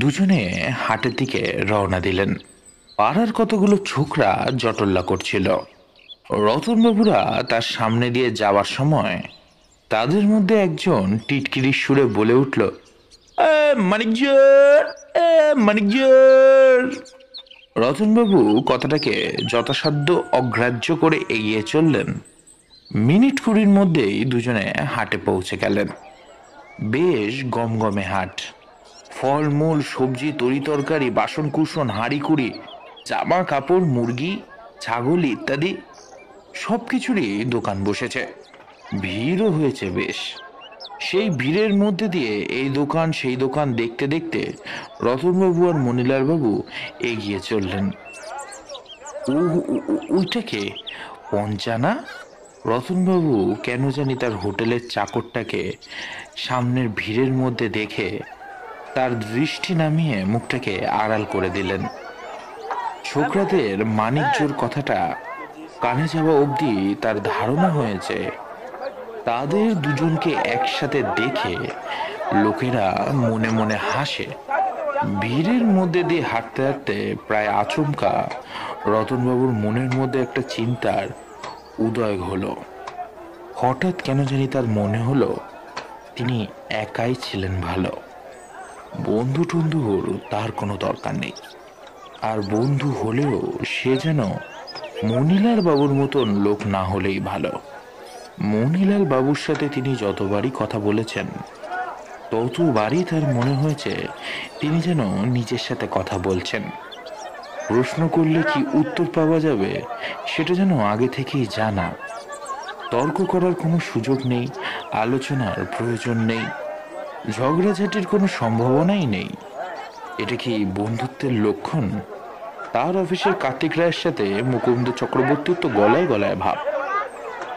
দুজনে হাটের দিকে রওনা দিলেন। পাড়ার কতগুলো ছোকরা জটল্লা করছিল। রতনবাবুরা তার সামনে দিয়ে যাওয়ার সময় তাদের মধ্যে একজন টিটকিরির সুরে বলে উঠল, মানিকজোর, মানিকজোর। রতনবাবু কথাটাকে যথাসাধ্য অগ্রাহ্য করে এগিয়ে চললেন। মিনিট 20 মধ্যেই দুজনে হাটে পৌঁছে গেলেন। বেশ গমগমে হাট। ফলমূল, সবজি, তরিতরকারি, বাসনকুসন, হাঁড়িকুড়ি, জামা কাপড়, মুরগি, ছাগল ইত্যাদি সবকিছুরই দোকান বসেছে। ভিড়ও হয়েছে বেশ। সেই ভিড়ের মধ্যে দিয়ে এই দোকান সেই দোকান দেখতে দেখতে রতনবাবু আর মণিলালবাবু এগিয়ে চললেন। ওইটাকে পঞ্চানা, রতনবাবু কেন জানি তার হোটেলের চাকরটাকে সামনের ভিড়ের মধ্যে দেখে তার দৃষ্টি নামিয়ে মুখটাকে আড়াল করে দিলেন। ছোকরাদের মানিকজোর কথাটা কানে যাওয়া অবধি তার ধারণা হয়েছে তাদের দুজনকে একসাথে দেখে লোকেরা মনে মনে হাসে। ভিড়ের মধ্যে দিয়ে হাঁটতে হাঁটতে প্রায় আচমকা রতনবাবুর মনের মধ্যে একটা চিন্তার উদয় হলো। হঠাৎ কেন জানি তার মনে হলো তিনি একাই ছিলেন ভালো, বন্ধু টন্ধুর তার কোনো দরকার নেই। আর বন্ধু হলেও সে যেন মণিলাল বাবুর মতন লোক না হলেই ভালো। মণিলাল বাবুর সাথে তিনি যতবারই কথা বলেছেন ততবারই তার মনে হয়েছে তিনি যেন নিজের সাথে কথা বলছেন। প্রশ্ন করলে কি উত্তর পাওয়া যাবে সেটা যেন আগে থেকেই জানা। তর্ক করার কোনো সুযোগ নেই, আলোচনার প্রয়োজন নেই, ঝগড়াঝাটির কোনো সম্ভাবনাই নেই। এটা কি বন্ধুত্বের লক্ষণ? তার অফিসের কার্তিক রায়ের সাথে মুকুন্দ চক্রবর্তীর তো গলায় গলায় ভাব।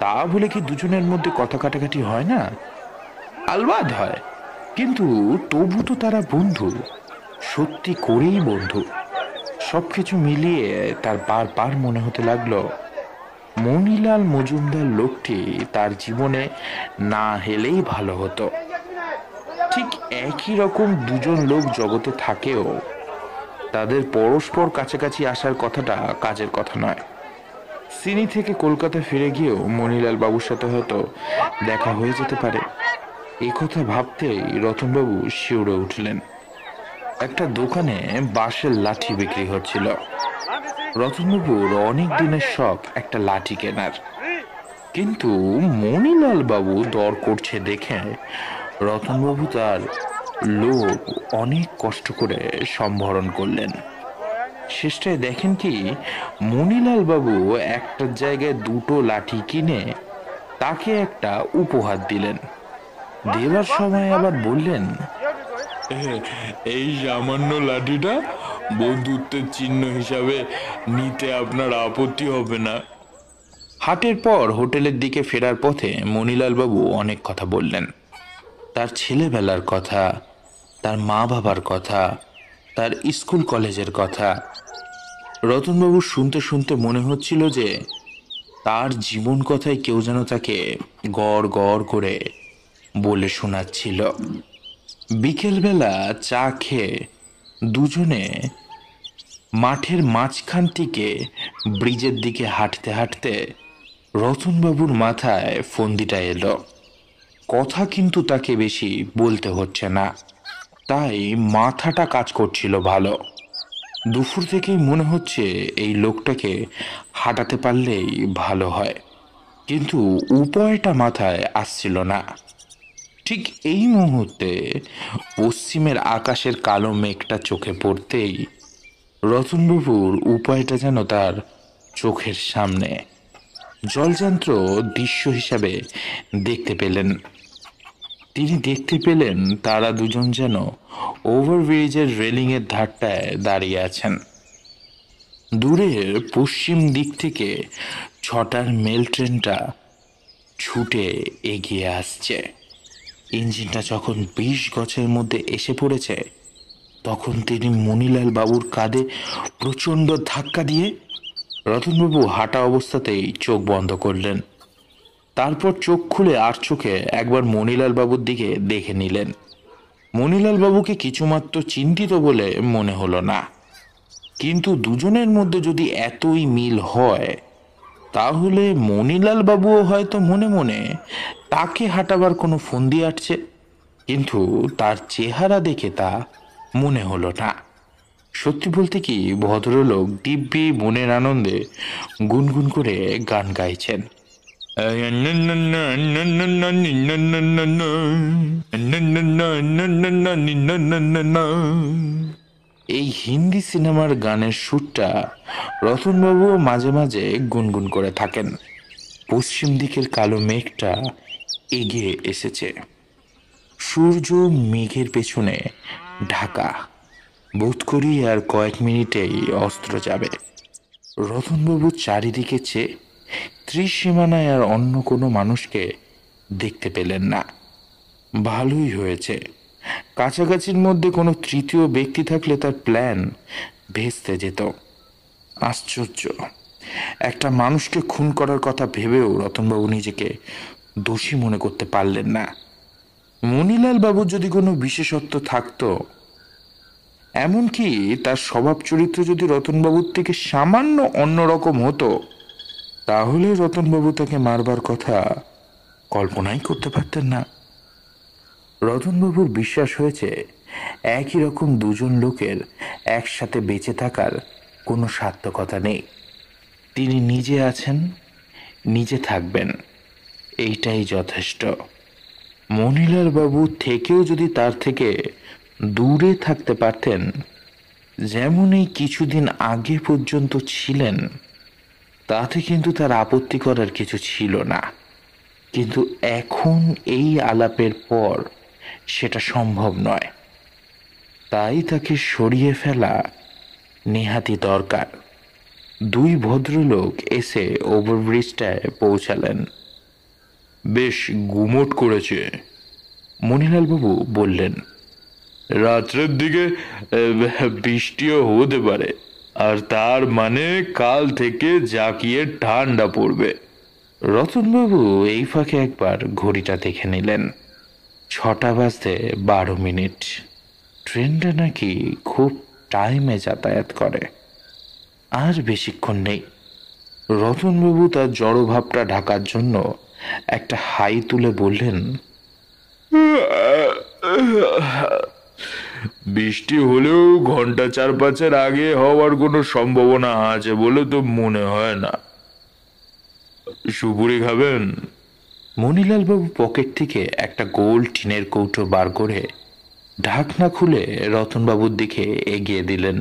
তা বলে কি দুজনের মধ্যে কথা কাটাকাটি হয় না? আলবাদ হয়, কিন্তু তবু তো তারা বন্ধু, সত্যি করেই বন্ধু। সবকিছু মিলিয়ে তার বারবার মনে হতে লাগলো মণিলাল মজুমদার লোকটি তার জীবনে না হেলেই ভালো হতো। ঠিক একই রকম দুজন লোক জগতে থাকেও তাদের পরস্পর কাছাকাছি আসার কথাটা কাজের কথা নয়। সিনি থেকে কলকাতা ফিরে গিয়েও মণিলাল বাবুর সাথে হয়তো দেখা হয়ে যেতে পারে। এই কথা ভাবতেই রতনবাবু শিউরে উঠলেন। একটা দোকানে বাঁশের লাঠি বিক্রি হচ্ছিল। রতনবাবুর অনেক দিনের শখ একটা লাঠি কেনার, কিন্তু মণিলাল বাবু দর করছে দেখে রতনবাবু তার লোভ অনেক কষ্ট করে সম্বরণ করলেন। শেষটায় দেখেন কি মণিলাল বাবু একটার জায়গায় দুটো লাঠি কিনে তাকে একটা উপহার দিলেন। দেওয়ার সময় আবার বললেন, এই সামান্য লাঠিটা বন্ধুত্বের চিহ্ন হিসাবে নিতে আপনার আপত্তি হবে না? হাটের পর হোটেলের দিকে ফেরার পথে মণিলাল বাবু অনেক কথা বললেন। তার ছেলেবেলার কথা, তার মা বাবার কথা, তার স্কুল কলেজের কথা। রতনবাবু শুনতে শুনতে মনে হচ্ছিল যে তার জীবন কথায় কেউ যেন তাকে গড় গড় করে বলে শোনাচ্ছিল। বিকেলবেলা চা খেয়ে দুজনে মাঠের মাঝখান থেকে ব্রিজের দিকে হাঁটতে হাঁটতে রতনবাবুর মাথায় ফন্দিটা এলো। কথা কিন্তু তাকে বেশি বলতে হচ্ছে না, তাই মাথাটা কাজ করছিল ভালো। দুপুর থেকেই মনে হচ্ছে এই লোকটাকে হাঁটাতে পারলেই ভালো হয়, কিন্তু উপায়টা মাথায় আসছিল না। ঠিক এই মুহূর্তে পশ্চিমের আকাশের কালো মেঘটা চোখে পড়তেই রতনবাবুর উপায়টা যেন তার চোখের সামনে জলযন্ত্র দৃশ্য হিসাবে দেখতে পেলেন। তিনি দেখতে পেলেন তারা দুজন যেন ওভারব্রিজের রেলিংয়ের ধারটায় দাঁড়িয়ে আছেন। দূরের পশ্চিম দিক থেকে 6টার মেল ট্রেনটা ছুটে এগিয়ে আসছে। ইঞ্জিনটা যখন 20 গজের মধ্যে এসে পড়েছে তখন তিনি মণিলাল বাবুর কাঁধে প্রচণ্ড ধাক্কা দিয়ে রতনবাবু হাঁটা অবস্থাতেই চোখ বন্ধ করলেন। তারপর চোখ খুলে আর চোখে একবার মণিলাল বাবুর দিকে দেখে নিলেন। মণিলাল বাবুকে কিছুমাত্র চিন্তিত বলে মনে হলো না, কিন্তু দুজনের মধ্যে যদি এতই মিল হয় তাহলে মণিলাল বাবুও হয়তো মনে মনে তাকে হাঁটাবার কোনো ফন্দি আটছে, কিন্তু তার চেহারা দেখে তা মনে হলো না। সত্যি বলতে কি ভদ্রলোক দিব্যি মনের আনন্দে গুনগুন করে গান গাইছেন। এই হিন্দি সিনেমার গানের সুরটা রতনবাবুও মাঝে মাঝে গুনগুন করে থাকেন। পশ্চিম দিকের কালো মেঘটা এগিয়ে এসেছে, সূর্য মেঘের পেছনে ঢাকা। বোধ করি আর কয়েক মিনিটেই অস্ত্র যাবে। রতনবাবু চারিদিকে চেয়ে ত্রিসীমানায় আর অন্য কোনো মানুষকে দেখতে পেলেন না। ভালোই হয়েছে, কাছাকাছির মধ্যে কোনো তৃতীয় ব্যক্তি থাকলে তার প্ল্যান ভেস্তে যেত। আশ্চর্য, একটা মানুষকে খুন করার কথা ভেবেও রতনবাবু নিজেকে দোষী মনে করতে পারলেন না। মণিলাল বাবুর যদি কোনো বিশেষত্ব থাকতো, এমনকি তার স্বভাব চরিত্র যদি রতনবাবুর থেকে সামান্য অন্যরকম হতো, তাহলে রতনবাবু তাকে মারবার কথা কল্পনাই করতে পারতেন না। রতনবাবুর বিশ্বাস হয়েছে একই রকম দুজন লোকের একসাথে বেঁচে থাকার কোনো সার্থকতা নেই। তিনি নিজে আছেন, নিজে থাকবেন, এইটাই যথেষ্ট। মণিলাল বাবু থেকেও যদি তার থেকে দূরে থাকতে পারতেন, যেমন এই কিছুদিন আগে পর্যন্ত ছিলেন, তাতে কিন্তু তার আপত্তি করার কিছু ছিল না। কিন্তু এখন এই আলাপের পর সেটা সম্ভব নয়, তাই তাকে সরিয়ে ফেলা নেহাতি দরকার। দুই ভদ্রলোক এসে ওভারব্রিজটায় পৌঁছালেন। বেশ গুমোট করেছে, মণিলালবাবু বললেন। রাত্রের দিকে বৃষ্টিও হতে পারে, আর তার মানে কাল থেকে জাকিয়ে ঠান্ডা পড়বে। রতনবাবু এই ফাঁকে একবার ঘড়িটা দেখে নিলেন। 6টা বাজতে 12 মিনিট। ট্রেনটা নাকি খুব টাইমে যাতায়াত করে। আর বেশিক্ষণ নেই। রতনবাবু তার জড়ভাবটা ঢাকার জন্য একটা হাই তুলে বললেন, বৃষ্টি হলেও ঘন্টা 4-5 আগে হওয়ার কোনো সম্ভাবনা আছে বলে তো মনে হয় না। সুপুরি খাবেন? মণিলালবাবু পকেট থেকে একটা গোল টিনের কৌটো বার করে ঢাকনা খুলে রতনবাবুর দিকে এগিয়ে দিলেন।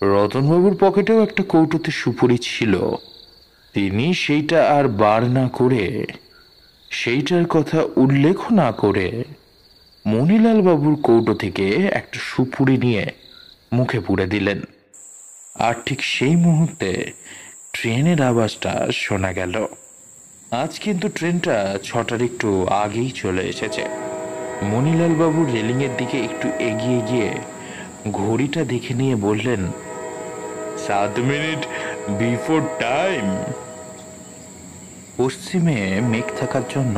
রতনবাবুর পকেটেও একটা কৌটোতে সুপুরি ছিল। তিনি সেইটা আর বার না করে, সেইটার কথা উল্লেখ না করে, মণিলাল বাবুর কৌটো থেকে একটা সুপুরি নিয়ে মুখে পুরে দিলেন। আর ঠিক সেই মুহূর্তে ট্রেনের আওয়াজটা শোনা গেল। আজ কিন্তু ট্রেনটা 6টার একটু আগেই চলে এসেছে। মণিলাল বাবু রেলিংয়ের দিকে একটু এগিয়ে গিয়ে ঘড়িটা দেখে নিয়ে বললেন, 7 মিনিট বিফোর টাইম। পশ্চিমে মেঘ থাকার জন্য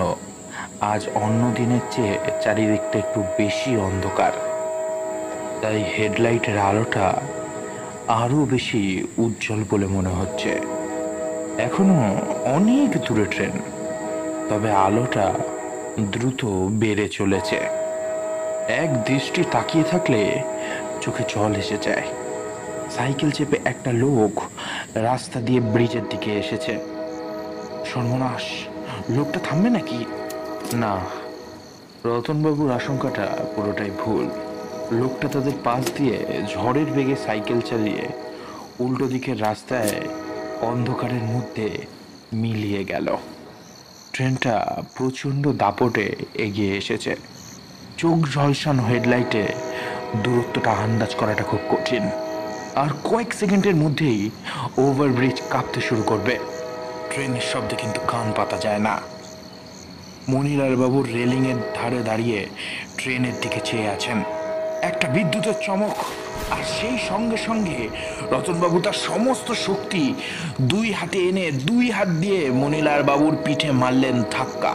আজ অন্য দিনের চেয়ে চারিদিকটা একটু বেশি অন্ধকার, তাই হেডলাইটের আলোটা আরো বেশি উজ্জ্বল বলে মনে হচ্ছে। এখনো অনেক দূরে ট্রেন, তবে আলোটা দ্রুত বেড়ে চলেছে। এক দৃষ্টি তাকিয়ে থাকলে চোখে জল এসে যায়। সাইকেল চেপে একটা লোক রাস্তা দিয়ে ব্রিজের দিকে এসেছে। সর্বনাশ, লোকটা থামবে নাকি? না, রতনবাবুর আশঙ্কাটা পুরোটাই ভুল। লোকটা তাদের পাশ দিয়ে ঝড়ের বেগে সাইকেল চালিয়ে উল্টো দিকের রাস্তায় অন্ধকারের মধ্যে মিলিয়ে গেল। ট্রেনটা প্রচণ্ড দাপটে এগিয়ে এসেছে। চোখ ঝলসানো হেডলাইটে দূরত্বটা আন্দাজ করাটা খুব কঠিন। আর কয়েক সেকেন্ডের মধ্যেই ওভারব্রিজ কাঁপতে শুরু করবে। ট্রেনের শব্দে কিন্তু কান পাতা যায় না। মণিলাল বাবুর রেলিংয়ের ধারে দাঁড়িয়ে ট্রেনের দিকে চেয়ে আছেন। একটা বিদ্যুতের চমক, আর সেই সঙ্গে সঙ্গে রতনবাবু তার সমস্ত শক্তি 2 হাতে এনে 2 হাত দিয়ে মণিলাল বাবুর পিঠে মারলেন ধাক্কা।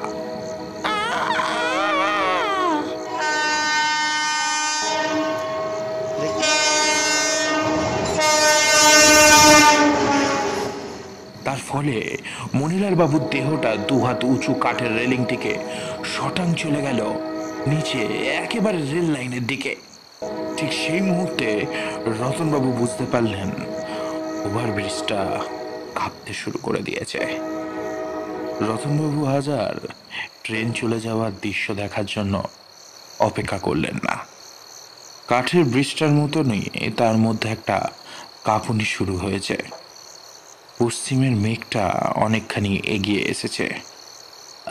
তার ফলে মণিলাল বাবুর দেহটা 2 হাত উঁচু কাঠের রেলিং থেকে শটাং চলে গেল নিচে, একেবারে রেল লাইনের দিকে। ঠিক সেই মুহূর্তে রতনবাবু বুঝতে পারলেন ওভারব্রিজটা কাঁপতে শুরু করে দিয়েছে। রতনবাবু আজ আর ট্রেন চলে যাওয়ার দৃশ্য দেখার জন্য অপেক্ষা করলেন না। কাঠের ব্রিজটার মতনই তার মধ্যে একটা কাঁপুনি শুরু হয়েছে। পশ্চিমের মেঘটা অনেকখানি এগিয়ে এসেছে,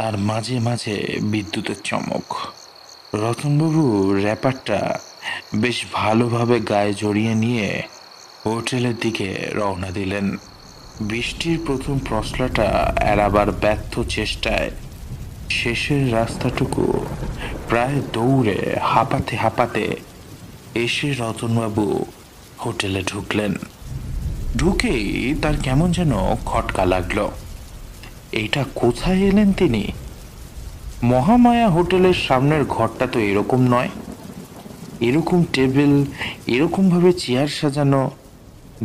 আর মাঝে মাঝে বিদ্যুতের চমক। রতনবাবু র্যাপারটা বেশ ভালোভাবে গায়ে জড়িয়ে নিয়ে হোটেলের দিকে রওনা দিলেন। বৃষ্টির প্রথম প্রশ্নটা এড়াবার ব্যর্থ চেষ্টায় শেষের রাস্তাটুকু প্রায় দৌড়ে হাঁপাতে হাঁপাতে এসে রতনবাবু হোটেলে ঢুকলেন। ঢুকেই তার কেমন যেন খটকা লাগলো। এইটা কোথায় এলেন তিনি? মহামায়া হোটেলের সামনের ঘরটা তো এরকম নয়। এরকম টেবিল, এরকম ভাবে চেয়ার সাজানো,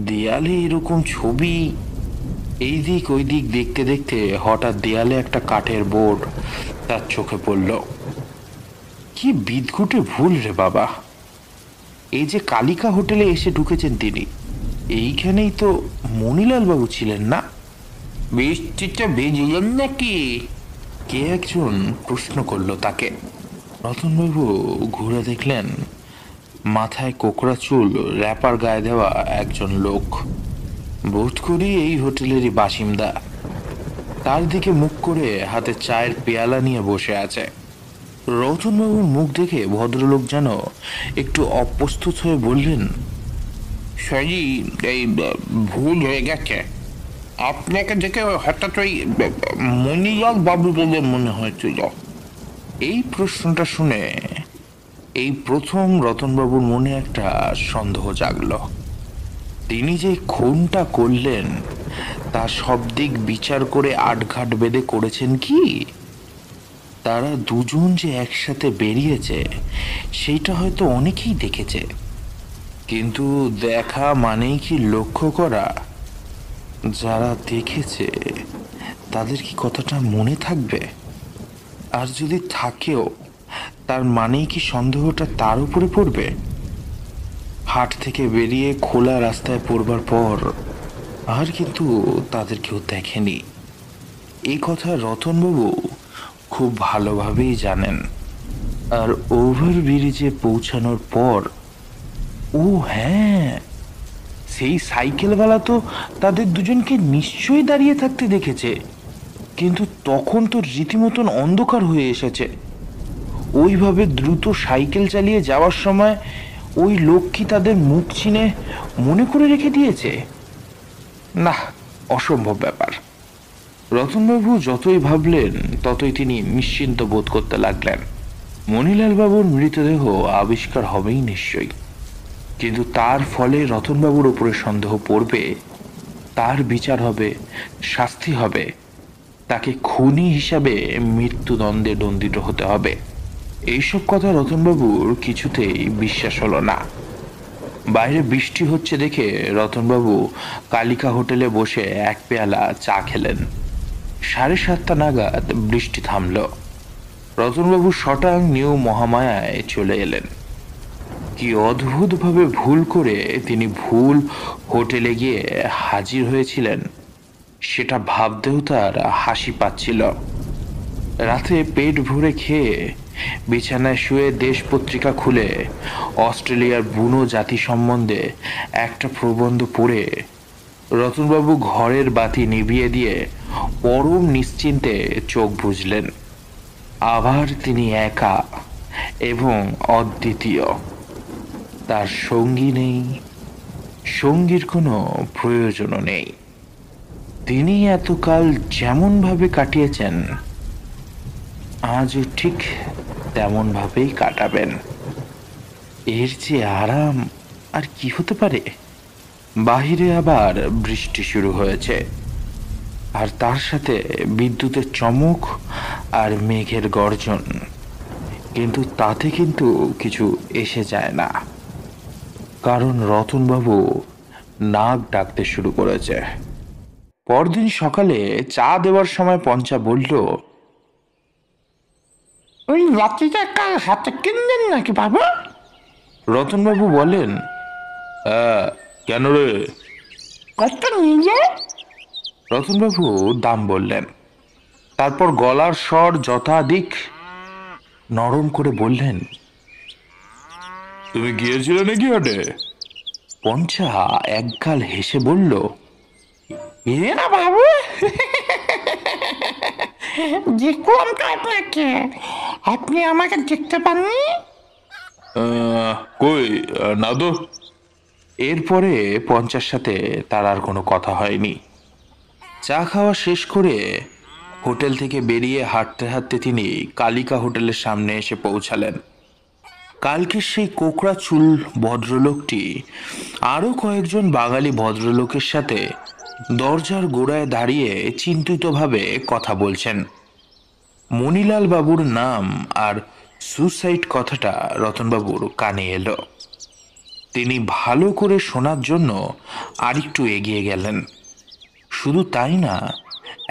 দেয়ালে এরকম ছবি। এই দিক ওই দিক দেখতে দেখতে হঠাৎ দেয়ালে একটা কাঠের বোর্ড তার চোখে পড়ল। কি বিদঘুটে ভুল রে বাবা! এই যে কালিকা হোটেলে এসে ঢুকেছেন তিনি, এইখানেই তো মণিলাল বাবু ছিলেন না? বৃষ্টিটা বেজেলেন নাকি? কে একজন প্রশ্ন করলো তাকে। রতনবাবু ঘুরে দেখলেন মাথায় কোকড়া চুল, র্যাপার গায়ে দেওয়া একজন লোক। বোধ করি এই হোটেলেরই বাসিন্দা। তার দিকে মুখ করে হাতে চায়ের পেয়ালা নিয়ে বসে আছে। রতনবাবুর মুখ দেখে ভদ্রলোক যেন একটু অপ্রস্তুত হয়ে বললেন, সরি, এই ভুল হয়ে গেছে। আপনাকে দেখে হঠাৎ ওই মণিলাল বাবু বলে মনে হয়েছিল। এই প্রশ্নটা শুনে এই প্রথম রতনবাবুর মনে একটা সন্দেহ জাগল। তিনি যে খুনটা করলেন তা সব দিক বিচার করে আটঘাট বেঁধে করেছেন কি? তারা দুজন যে একসাথে বেরিয়েছে সেইটা হয়তো অনেকেই দেখেছে, কিন্তু দেখা মানেই কি লক্ষ্য করা? যারা দেখেছে তাদের কি কথাটা মনে থাকবে? আর যদি থাকেও, তার মানেই কি সন্দেহটা তার উপরে পড়বে? হাট থেকে বেরিয়ে খোলা রাস্তায় পড়বার পর আর কিন্তু তাদের কেউ দেখেনি। এই কথা রতনবাবু খুব ভালোভাবেই জানেন। আর ওভার ব্রিজে পৌঁছানোর পর, ও হ্যাঁ, সেই সাইকেলওয়ালা তো তাদের দুজনকে নিশ্চয়ই দাঁড়িয়ে থাকতে দেখেছে, কিন্তু তখন তো রীতিমতন অন্ধকার হয়ে এসেছে। ওইভাবে দ্রুত সাইকেল চালিয়ে যাওয়ার সময় ওই লোক কি তাদের মুখ চিনে মনে করে রেখে দিয়েছে? না, অসম্ভব ব্যাপার। রতনবাবু যতই ভাবলেন ততই তিনি নিশ্চিন্ত বোধ করতে লাগলেন। মণিলাল বাবুর মৃতদেহ আবিষ্কার হবেই নিশ্চয়ই, কিন্তু তার ফলে রতনবাবুর উপরে সন্দেহ পড়বে, তার বিচার হবে, শাস্তি হবে, তাকে খুনি হিসাবে মৃত্যুদণ্ডে দণ্ডিত হতে হবে। এইসব কথা রতনবাবুর কিছুতেই বিশ্বাস হলো না। বাইরে বৃষ্টি হচ্ছে দেখে রতনবাবু কালিকা হোটেলে বসে এক পেয়ালা চা খেলেন। 7:30 নাগাদ বৃষ্টি থামল। রতনবাবু শটাং নিউ মহামায়ায় চলে এলেন। কি অদ্ভুতভাবে ভুল করে তিনি ভুল হোটেলে গিয়ে হাজির হয়েছিলেন সেটা ভাবতেও তার হাসি পাচ্ছিল। রাতে পেট ভরে খেয়ে বিছানায় শুয়ে দেশ পত্রিকা খুলে অস্ট্রেলিয়ার বুনো জাতি সম্বন্ধে একটা প্রবন্ধ পড়ে রতনবাবু ঘরের বাতি নিভিয়ে দিয়ে পরম নিশ্চিন্তে চোখ বুজলেন। আবার তিনি একা এবং অদ্বিতীয়। তার সঙ্গী নেই, সঙ্গীর কোনো প্রয়োজনও নেই। তিনি এতকাল যেমন ভাবে কাটিয়েছেন আজও ঠিক তেমন ভাবেই কাটাবেন। এর যে আরাম আর কি হতে পারে? বাহিরে আবার বৃষ্টি শুরু হয়েছে, আর তার সাথে বিদ্যুতের চমক আর মেঘের গর্জন, কিন্তু তাতে কিন্তু কিছু এসে যায় না, কারণ রতনবাবু নাক ডাকতে শুরু করেছে। পরদিন সকালে চা দেওয়ার সময় পঞ্চা বলল, ওই লাঠিটা কাল হাতে কিনলেন নাকি বাবু? রতনবাবু বলেন, হ্যাঁ, কেন রে? কত নিজে? রতনবাবু দাম বললেন। তারপর গলার স্বর যথাধিক নরম করে বললেন, তুমি গিয়েছিলে নাকি হাটে? পঞ্চা একগাল হেসে বলল, এ না বাবু, দেখলাম তো আপনাকে। আপনি আমাকে দেখতে পাননি? কই, না তো। এরপরে পঞ্চার সাথে তার আর কোনো কথা হয়নি। চা খাওয়া শেষ করে হোটেল থেকে বেরিয়ে হাঁটতে হাঁটতে তিনি কালিকা হোটেলের সামনে এসে পৌঁছালেন। কালকে সেই কোকড়া চুল ভদ্রলোকটি আরও কয়েকজন বাঙালি ভদ্রলোকের সাথে দরজার গোড়ায় দাঁড়িয়ে চিন্তিতভাবে কথা বলছেন। মণিলাল বাবুর নাম আর সুসাইড কথাটা রতনবাবুর কানে এলো। তিনি ভালো করে শোনার জন্য আরেকটু এগিয়ে গেলেন। শুধু তাই না,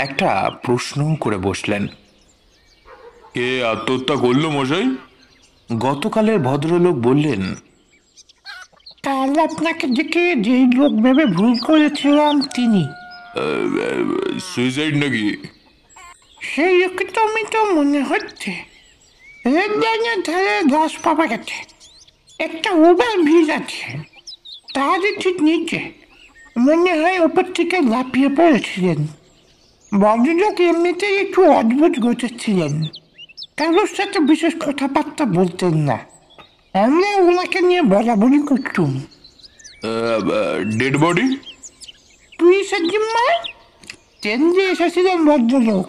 একটা প্রশ্নও করে বসলেন। কে আত্মহত্যা করলো মশাই? গতকালের ভদ্রলোক বললেন, কাল আপনাকে দেখে যেই লোক ভেবে ভুল করেছিলাম তিনি। সুইসাইড নাকি? সেই লোককে তো আমি তো মনে হচ্ছে। রেড লাইনের ধারে 10 পাবা গেছে, একটা ওভার ব্রিজ আছে, তারই ঠিক নিচে। মনে হয় ওপর থেকে লাফিয়ে পড়েছিলেন। ভদ্রলোক এমনিতেই একটু অদ্ভুত গোছেছিলেন, কারোর সাথে বিশেষ কথাবার্তা বলতেন না। আমরা ওনাকে নিয়ে বলাবলি করতুম। Dead body? পুলিশের জিম্মায় ট্রেন দিয়ে এসেছিলেন ভদ্রলোক।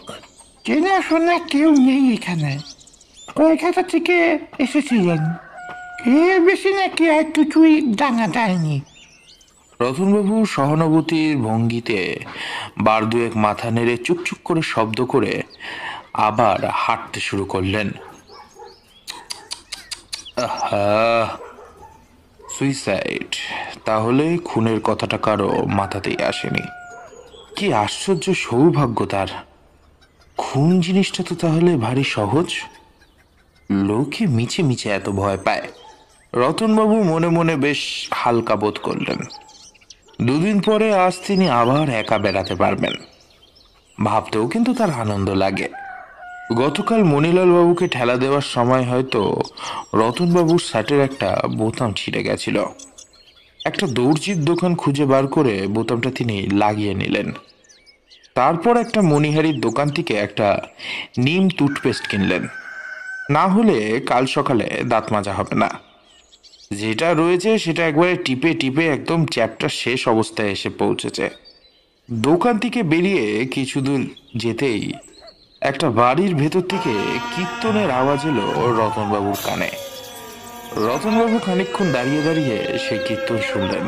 চেনাশোনা কেউ নেই এখানে, কলকাতা থেকে এসেছিলেন। এর বেশি নাকি আর কিছুই জানা যায়নি। রতনবাবু সহানুভূতির ভঙ্গিতে বার দুয়েক মাথা নেড়ে চুকচুক করে শব্দ করে আবার হাঁটতে শুরু করলেন। সুইসাইড, তাহলে খুনের কথাটা কারো মাথাতেই আসেনি। কি আশ্চর্য সৌভাগ্য তার! খুন জিনিসটা তো তাহলে ভারী সহজ। লোকে মিছে মিছে এত ভয় পায়। রতনবাবু মনে মনে বেশ হালকা বোধ করলেন। দুদিন পরে আজ তিনি আবার একা বেড়াতে পারবেন। ভাবতেও কিন্তু তার আনন্দ লাগে। গতকাল মণিলাল বাবুকে ঠেলা দেওয়ার সময় হয়তো রতনবাবুর শার্টের একটা বোতাম ছিঁড়ে গেছিল। একটা দর্জির দোকান খুঁজে বার করে বোতামটা তিনি লাগিয়ে নিলেন। তারপর একটা মণিহারির দোকান থেকে একটা নিম টুথপেস্ট কিনলেন। না হলে কাল সকালে দাঁত মাজা হবে না। যেটা রয়েছে সেটা একবারে টিপে টিপে একদম চ্যাপ্টার শেষ অবস্থায় এসে পৌঁছেছে। দোকান থেকে বেরিয়ে কিছু দূর যেতেই একটা বাড়ির ভেতর থেকে কীর্তনের আওয়াজ এলো রতনবাবুর কানে। রতনবাবু খানিকক্ষণ দাঁড়িয়ে দাঁড়িয়ে সেই কীর্তন শুনলেন।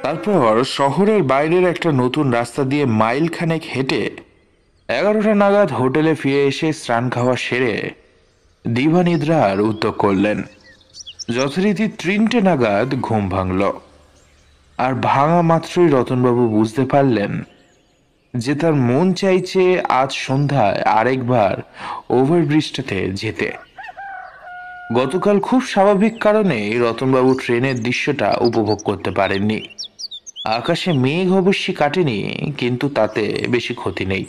তারপর শহরের বাইরের একটা নতুন রাস্তা দিয়ে মাইল খানেক হেঁটে 11টা নাগাদ হোটেলে ফিরে এসে স্নান খাওয়া সেরে দিবানিদ্রার উদ্যোগ করলেন। যথারীতি 3টে নাগাদ ঘুম ভাঙল। আর ভাঙা মাত্রই রতনবাবু বুঝতে পারলেন যে তার মন চাইছে আজ সন্ধ্যায় আরেকবার ওভারব্রিজটাতে যেতে। গতকাল খুব স্বাভাবিক কারণে রতনবাবু ট্রেনের দৃশ্যটা উপভোগ করতে পারেননি। আকাশে মেঘ অবশ্যই কাটেনি, কিন্তু তাতে বেশি ক্ষতি নেই।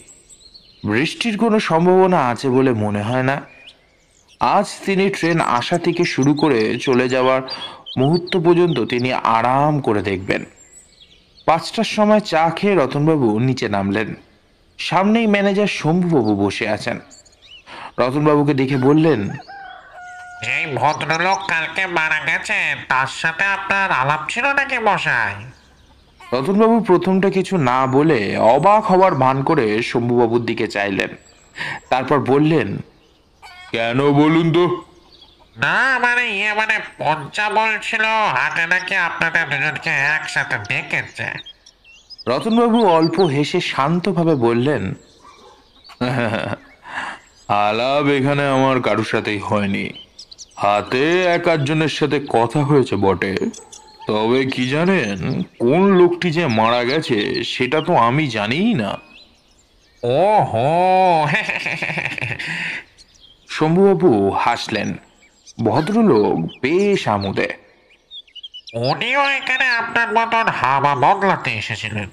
বৃষ্টির কোনো সম্ভাবনা আছে বলে মনে হয় না। আজ তিনি ট্রেন আসা থেকে শুরু করে চলে যাওয়ার মুহূর্ত পর্যন্ত তিনি আরাম করে দেখবেন। 5টার সময় চা খেয়ে রতনবাবু নিচে নামলেন। সামনেই ম্যানেজার শম্ভুবাবু বসে আছেন। রতনবাবুকে দেখে বললেন, এই ভদ্রলোক কালকে মারা গেছে, তার সাথে আপনার আলাপ ছিল নাকি মশাই? রতনবাবু প্রথমটা কিছু না বলে অবাক হওয়ার ভান করে শম্ভুবাবুর দিকে চাইলেন। তারপর বললেন, কেন বলুন তো? না মানে পঞ্চা বলছিল হাটে নাকি আপনাদের দুজনকে একসাথে দেখেছে। রতনবাবু অল্প হেসে শান্তভাবে বললেন, আলাপ এখানে আমার কারোর সাথেই হয়নি। হাতে এক আধজনের সাথে কথা হয়েছে বটে, তবে কি জানেন, কোন লোকটি যে মারা গেছে সেটা তো আমি জানিই না। ও হো শম্ভুবাবু হাসলেন। ভদ্রলোক বেশ আমোদে। উনিও এখানে আপনার মতন হাওয়া বদলাতে এসেছিলেন।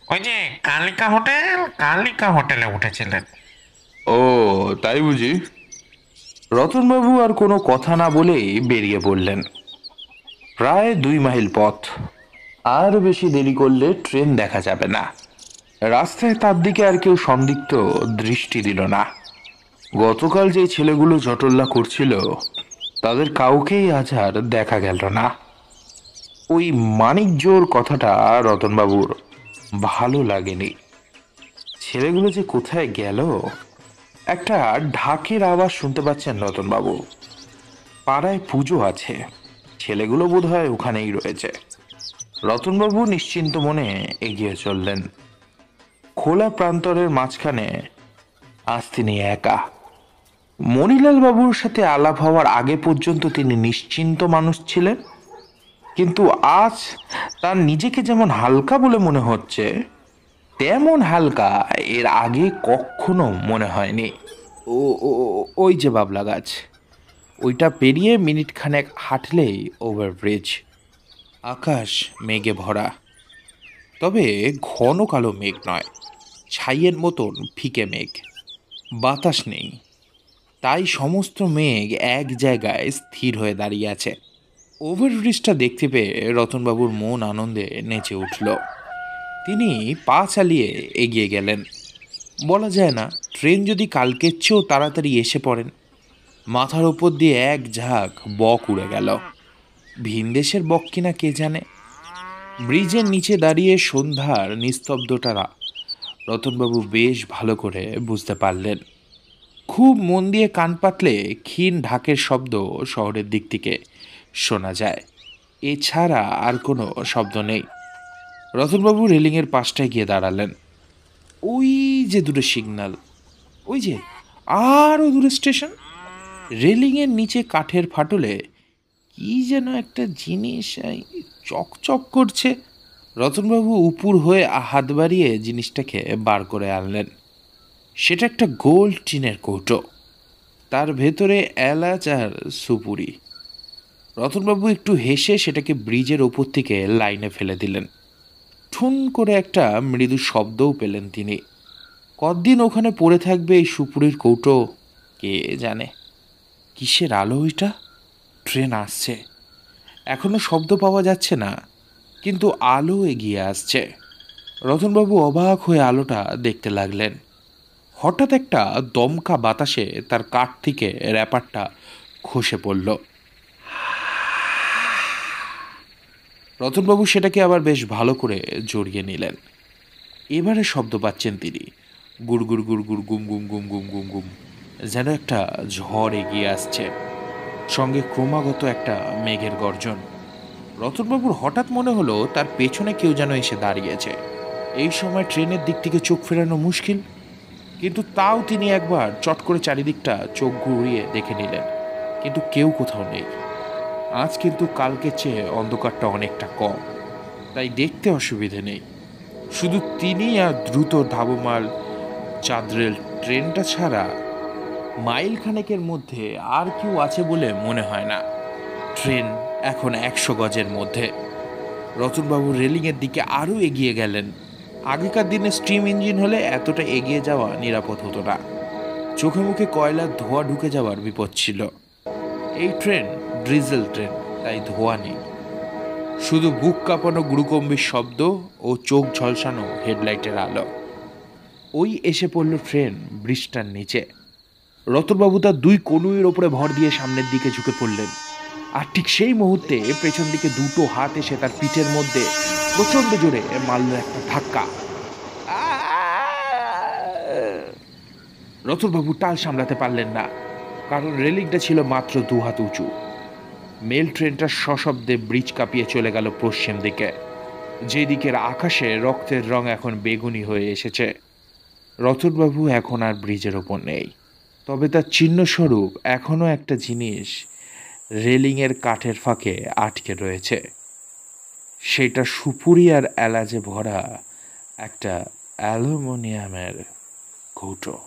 ওই যে কালিকা হোটেলে উঠেছিলেন। ও তাই বুঝি? রতনবাবু আর কোনো কথা না বলেই বেরিয়ে পড়লেন। প্রায় 2 মাইল পথ। আর বেশি দেরি করলে ট্রেন দেখা যাবে না। রাস্তায় তার দিকে আর কেউ সন্দিগ্ধ দৃষ্টি দিল না। গতকাল যে ছেলেগুলো জটল্লা করছিল তাদের কাউকেই আজ আর দেখা গেল না। ওই মানিক জোর কথাটা রতনবাবুর ভালো লাগেনি। ছেলেগুলো যে কোথায় গেল? একটা ঢাকের আওয়াজ শুনতে পাচ্ছেন রতনবাবু। পাড়ায় পুজো আছে, ছেলেগুলো বোধহয় ওখানেই রয়েছে। রতনবাবু নিশ্চিন্ত মনে এগিয়ে চললেন। খোলা প্রান্তরের মাঝখানে আজ তিনি একা। মণিলাল বাবুর সাথে আলাপ হওয়ার আগে পর্যন্ত তিনি নিশ্চিন্ত মানুষ ছিলেন, কিন্তু আজ তার নিজেকে যেমন হালকা বলে মনে হচ্ছে, তেমন হালকা এর আগে কখনো মনে হয়নি। ও ও ও- ওই যে বাবলা গাছ, ওইটা পেরিয়ে মিনিট খানেক হাঁটলেই ওভারব্রিজ। আকাশ মেঘে ভরা, তবে ঘন কালো মেঘ নয়, ছাইয়ের মতন ফিকে মেঘ। বাতাস নেই, তাই সমস্ত মেঘ এক জায়গায় স্থির হয়ে দাঁড়িয়ে আছে। ওভারব্রিজটা দেখতে পেয়ে রতনবাবুর মন আনন্দে নেচে উঠল। তিনি পা চালিয়ে এগিয়ে গেলেন। বলা যায় না ট্রেন যদি কালকের চেয়েও তাড়াতাড়ি এসে পড়েন। মাথার ওপর দিয়ে এক ঝাঁক বক উড়ে গেল। ভিনদেশের বক কিনা কে জানে। ব্রিজের নিচে দাঁড়িয়ে সন্ধ্যার নিস্তব্ধতা রতনবাবু বেশ ভালো করে বুঝতে পারলেন। খুব মন দিয়ে কান পাতলে ক্ষীণ ঢাকের শব্দ শহরের দিক থেকে শোনা যায়, এছাড়া আর কোনো শব্দ নেই। রতনবাবু রেলিংয়ের পাশটায় গিয়ে দাঁড়ালেন। ওই যে দূরে সিগন্যাল, ওই যে আরও দূরে স্টেশন। রেলিংয়ের নিচে কাঠের ফাটলে কি যেন একটা জিনিস চকচক করছে। রতনবাবু উপুর হয়ে হাত বাড়িয়ে জিনিসটাকে বার করে আনলেন। সেটা একটা গোল টিনের কৌটো, তার ভেতরে এলাচ আর সুপুরি। রতনবাবু একটু হেসে সেটাকে ব্রিজের ওপর থেকে লাইনে ফেলে দিলেন। ঠুন করে একটা মৃদু শব্দও পেলেন তিনি। কতদিন ওখানে পড়ে থাকবে এই সুপুরির কৌটো কে জানে। কিসের আলো ওইটা? ট্রেন আসছে, এখনো শব্দ পাওয়া যাচ্ছে না, কিন্তু আলো এগিয়ে আসছে। রতনবাবু অবাক হয়ে আলোটা দেখতে লাগলেন। হঠাৎ একটা দমকা বাতাসে তার কাঠ থেকে র্যাপারটা খসে পড়ল। রতনবাবু সেটাকে আবার বেশ ভালো করে জড়িয়ে নিলেন। এবারে শব্দ পাচ্ছেন তিনি, গুড় গুড় গুড় গুড় গুম গুম গুম গুম গুম গুম, যেন একটা ঝড় এগিয়ে আসছে, সঙ্গে ক্রমাগত একটা মেঘের গর্জন। রতনবাবুর হঠাৎ মনে হলো তার পেছনে কেউ যেন এসে দাঁড়িয়েছে। এই সময় ট্রেনের দিক থেকে চোখ ফেরানো মুশকিল, কিন্তু তাও তিনি একবার চট করে চারিদিকটা চোখ ঘুরিয়ে দেখে নিলেন, কিন্তু কেউ কোথাও নেই। আজ কিন্তু কালকের চেয়ে অন্ধকারটা অনেকটা কম, তাই দেখতে অসুবিধে নেই। শুধু তিনি আর দ্রুত ধাবমান চাঁদরেল ট্রেনটা ছাড়া মাইল খানেকের মধ্যে আর কেউ আছে বলে মনে হয় না। ট্রেন এখন 100 গজের মধ্যে। রতনবাবু রেলিংয়ের দিকে আরও এগিয়ে গেলেন। আগেকার দিনে স্টিম ইঞ্জিন হলে এতটা এগিয়ে যাওয়া নিরাপদ হতো না, চোখে মুখে কয়লার ধোঁয়া ঢুকে যাওয়ার বিপদ ছিল। এই ট্রেন ডিজেল ট্রেন, তাই ধোঁয়া নেই, শুধু বুক কাঁপানো গুরুকম্বির শব্দ ও চোখ ঝলসানো হেডলাইটের আলো। ওই এসে পড়ল ট্রেন ব্রিজটার নিচে। রতনবাবু তার দুই কনুইয়ের ওপরে ভর দিয়ে সামনের দিকে ঝুঁকে পড়লেন, আর ঠিক সেই মুহূর্তে পেছন দিকে দুটো হাত এসে তার পিঠের মধ্যে প্রচণ্ড জোরে মারল একটা ধাক্কা। রতনবাবু টাল সামলাতে পারলেন না, কারণ রেলিংটা ছিল মাত্র 2 হাত উঁচু। মেল ট্রেনটা সশব্দে ব্রিজ কাঁপিয়ে চলে গেল পশ্চিম দিকে, যেদিকের আকাশে রক্তের রং এখন বেগুনি হয়ে এসেছে। রতনবাবু এখন আর ব্রিজের ওপর নেই, তবে তার চিহ্নস্বরূপ এখনো একটা জিনিস রেলিংয়ের কাঠের ফাঁকে আটকে রয়েছে। সেটা সুপুরি আর এলাচে ভরা একটা অ্যালুমিনিয়ামের কৌটো।